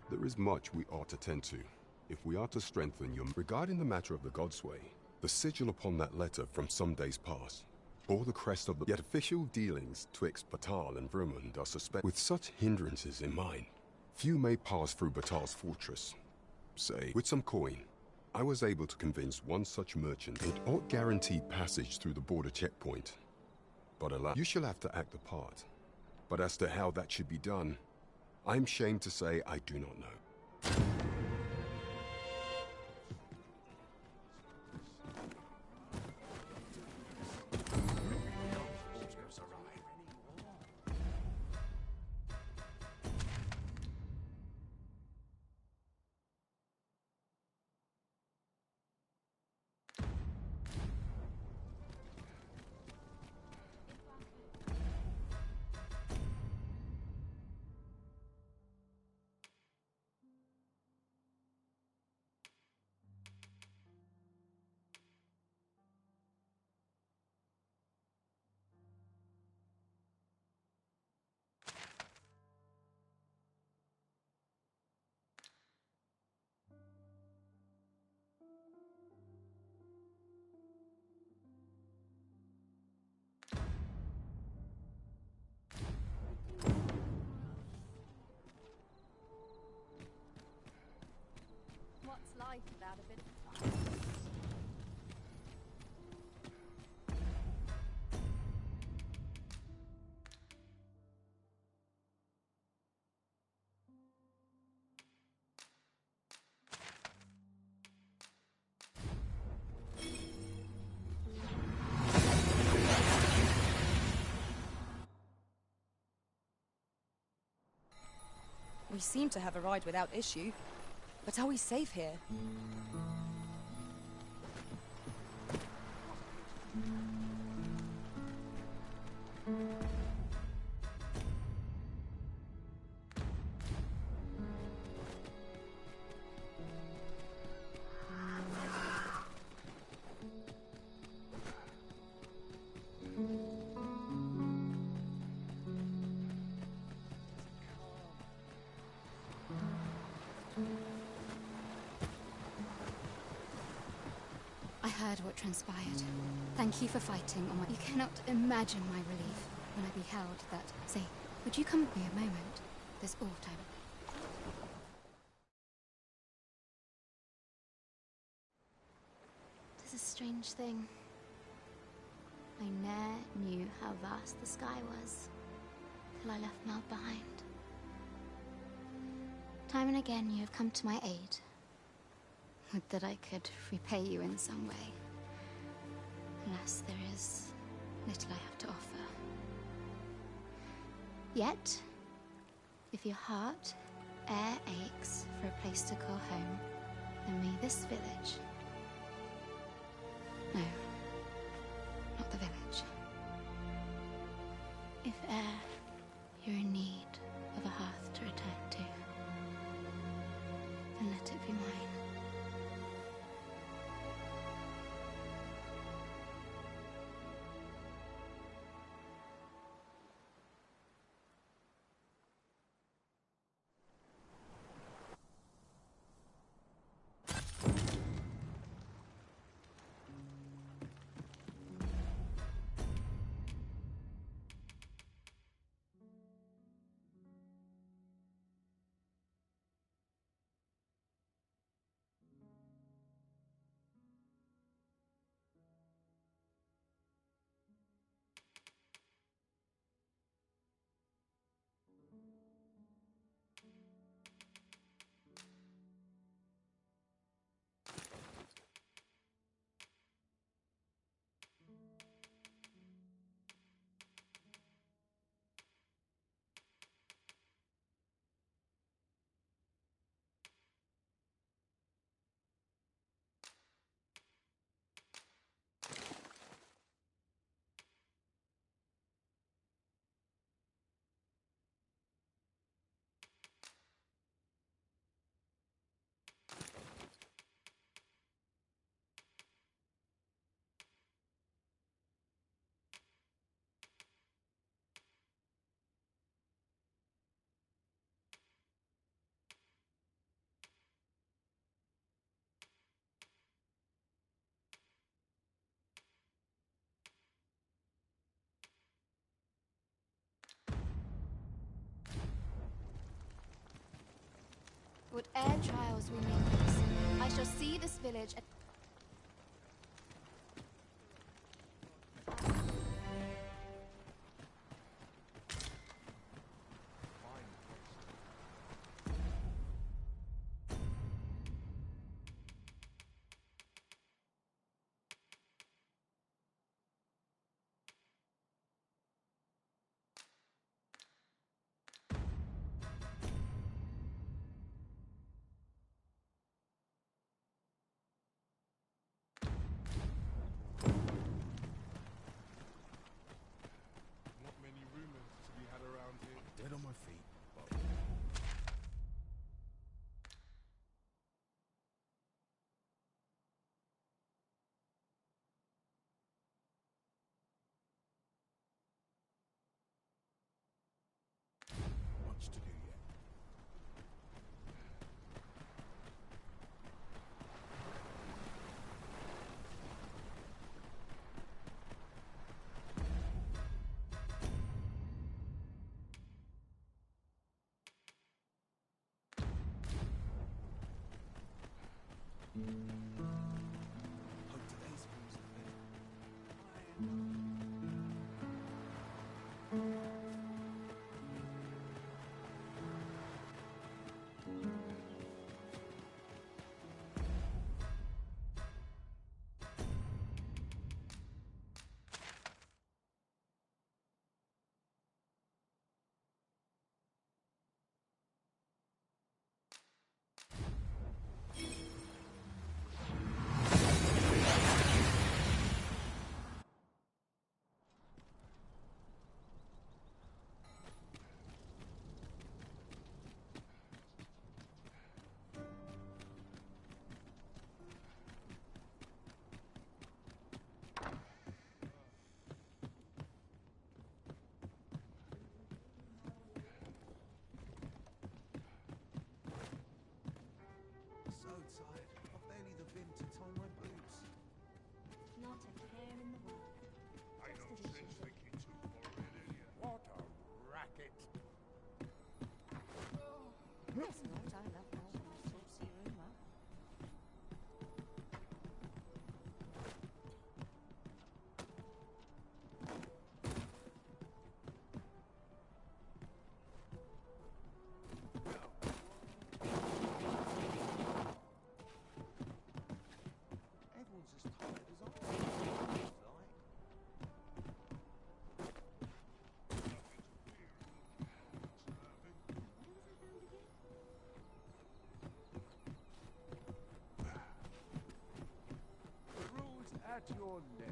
There is much we ought to tend to, if we are to strengthen your... Regarding the matter of the Godsway, the sigil upon that letter from some days past bore the crest of the... Yet official dealings twixt Batal and Vermund are suspect... With such hindrances in mind, few may pass through Batal's fortress. Say, with some coin, I was able to convince one such merchant it ought guaranteed passage through the border checkpoint. But alas, you shall have to act the part. But as to how that should be done, I'm ashamed to say I do not know. What's life without a bit of fun? We seem to have arrived without issue. But are we safe here? I heard what transpired. Thank you for fighting on my... You cannot imagine my relief when I beheld that... Say, would you come with me a moment? This autumn. Tis a strange thing. I ne'er knew how vast the sky was, till I left Mal behind. Time and again you have come to my aid. Would that I could repay you in some way. Alas, there is little I have to offer. Yet, if your heart e'er aches for a place to call home, then may this village... No, not the village. If e'er you're in need of a hearth to return to, then let it be mine. Whate'er trials we may face, I shall see this village at... Not many rumors to be had around here. Dead on my feet. Much to do yet. Hope today's proves a bit. at your neck.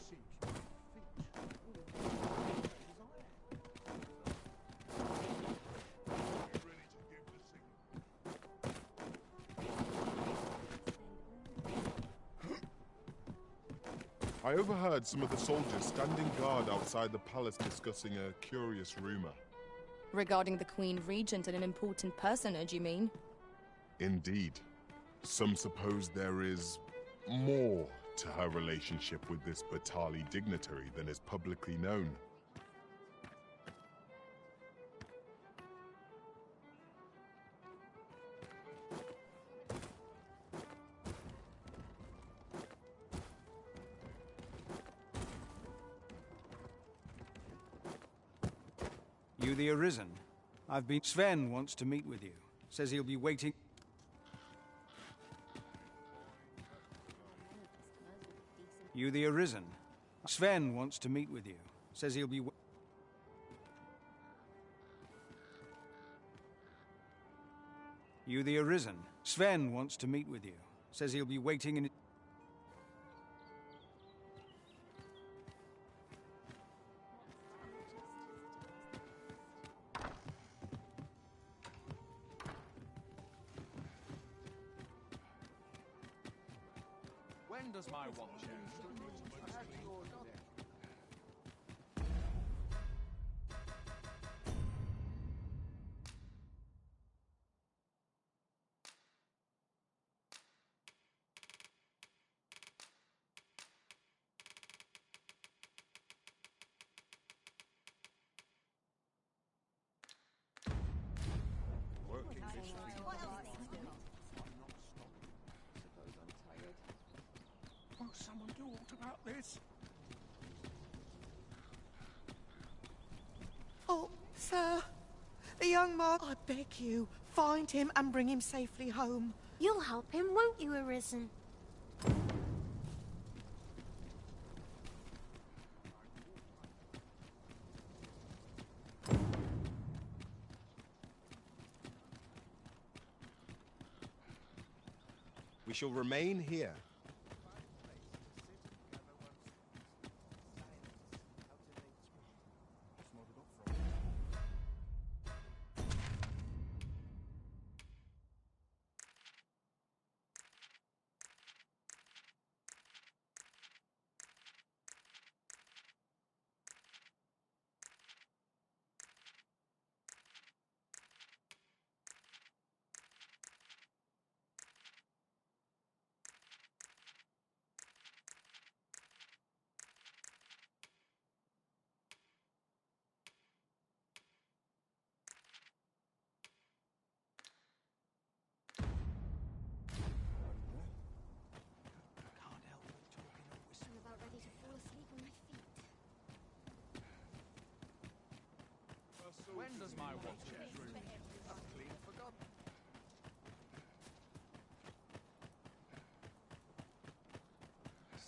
Seems to fit all the I overheard some of the soldiers standing guard outside the palace discussing a curious rumor. Regarding the Queen Regent and an important personage, you mean? Indeed. Some suppose there is more to her relationship with this Batali dignitary than is publicly known. You the Arisen? I've been... Sven wants to meet with you. Says he'll be waiting... You the Arisen? Sven wants to meet with you. Says he'll be... You the Arisen? Sven wants to meet with you. Says he'll be waiting in... When does my watch end? Won't someone do aught about this? Oh, sir. The young man, I beg you, find him and bring him safely home. You'll help him, won't you, Arisen? We shall remain here. I'm about ready to fall asleep on my feet. When does my watch end? I've clean forgotten.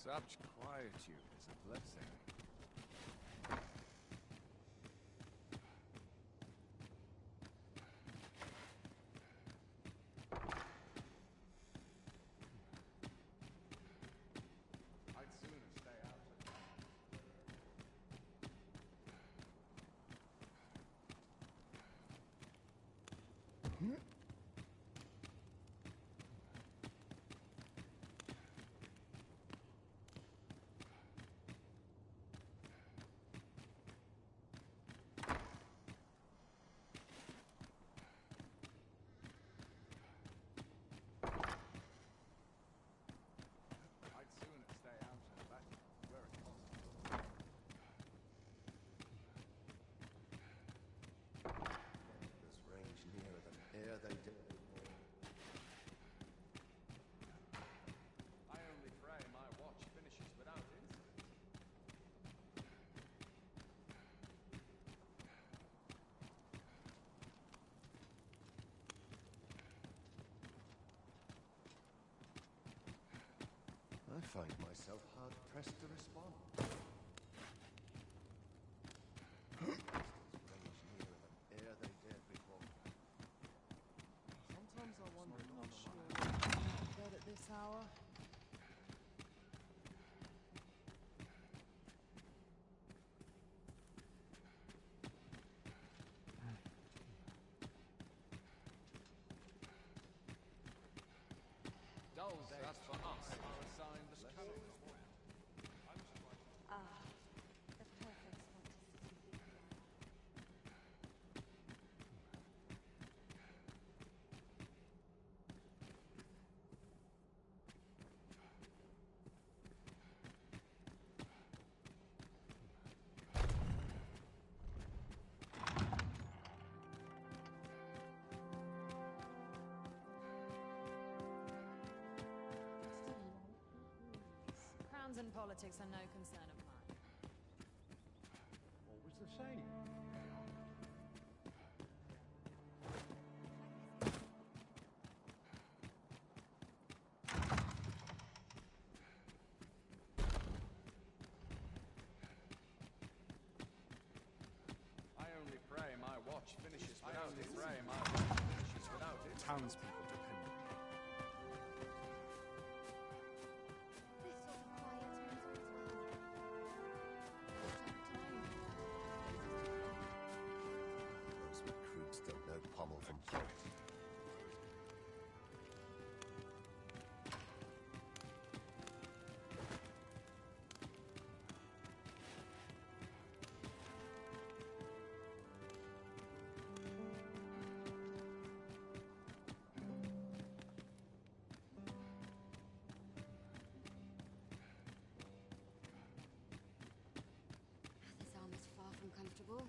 Such quietude is a blessing. I'd sooner stay out of it. I'd sooner stay out and back where it possible. This range nearer than ere they did before. I only pray my watch finishes without incident. I find myself hard-pressed to respond. This range nearer than ere they dared before. Sometimes I wonder this hour. Dull days for us are assigned the calendar. Ah, the perfect spot to sit. Crowns and politics are no concern of mine. Always the same. I only pray my watch finishes without it. Pray my watch finishes without it. Townspeople depend. This sort of quiet turns out Those recruits don't know pommel from bolt. This arm is far from comfortable.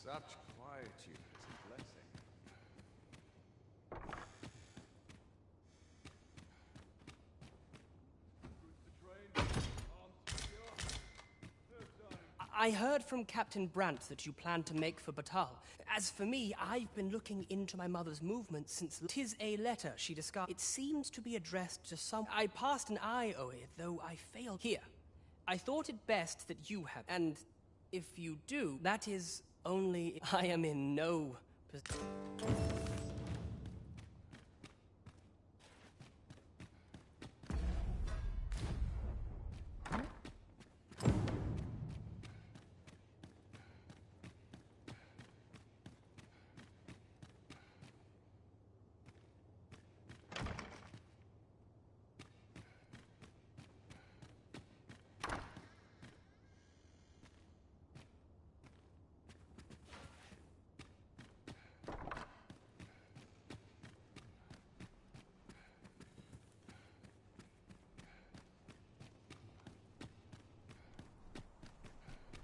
Such quietude is a blessing. I heard from Captain Brandt that you plan to make for Batal. As for me, I've been looking into my mother's movements since 'tis a letter she discarded. It seems to be addressed to some. I passed an eye o'er it, though I failed. Here, I thought it best that you have, and if you do, that is only I am in no position.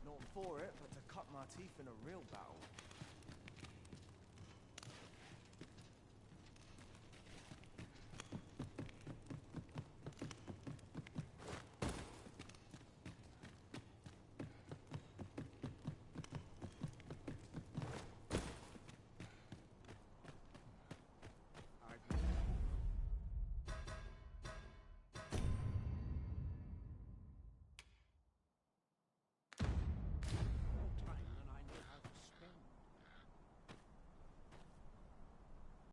Not for it, but to cut my teeth in a real battle.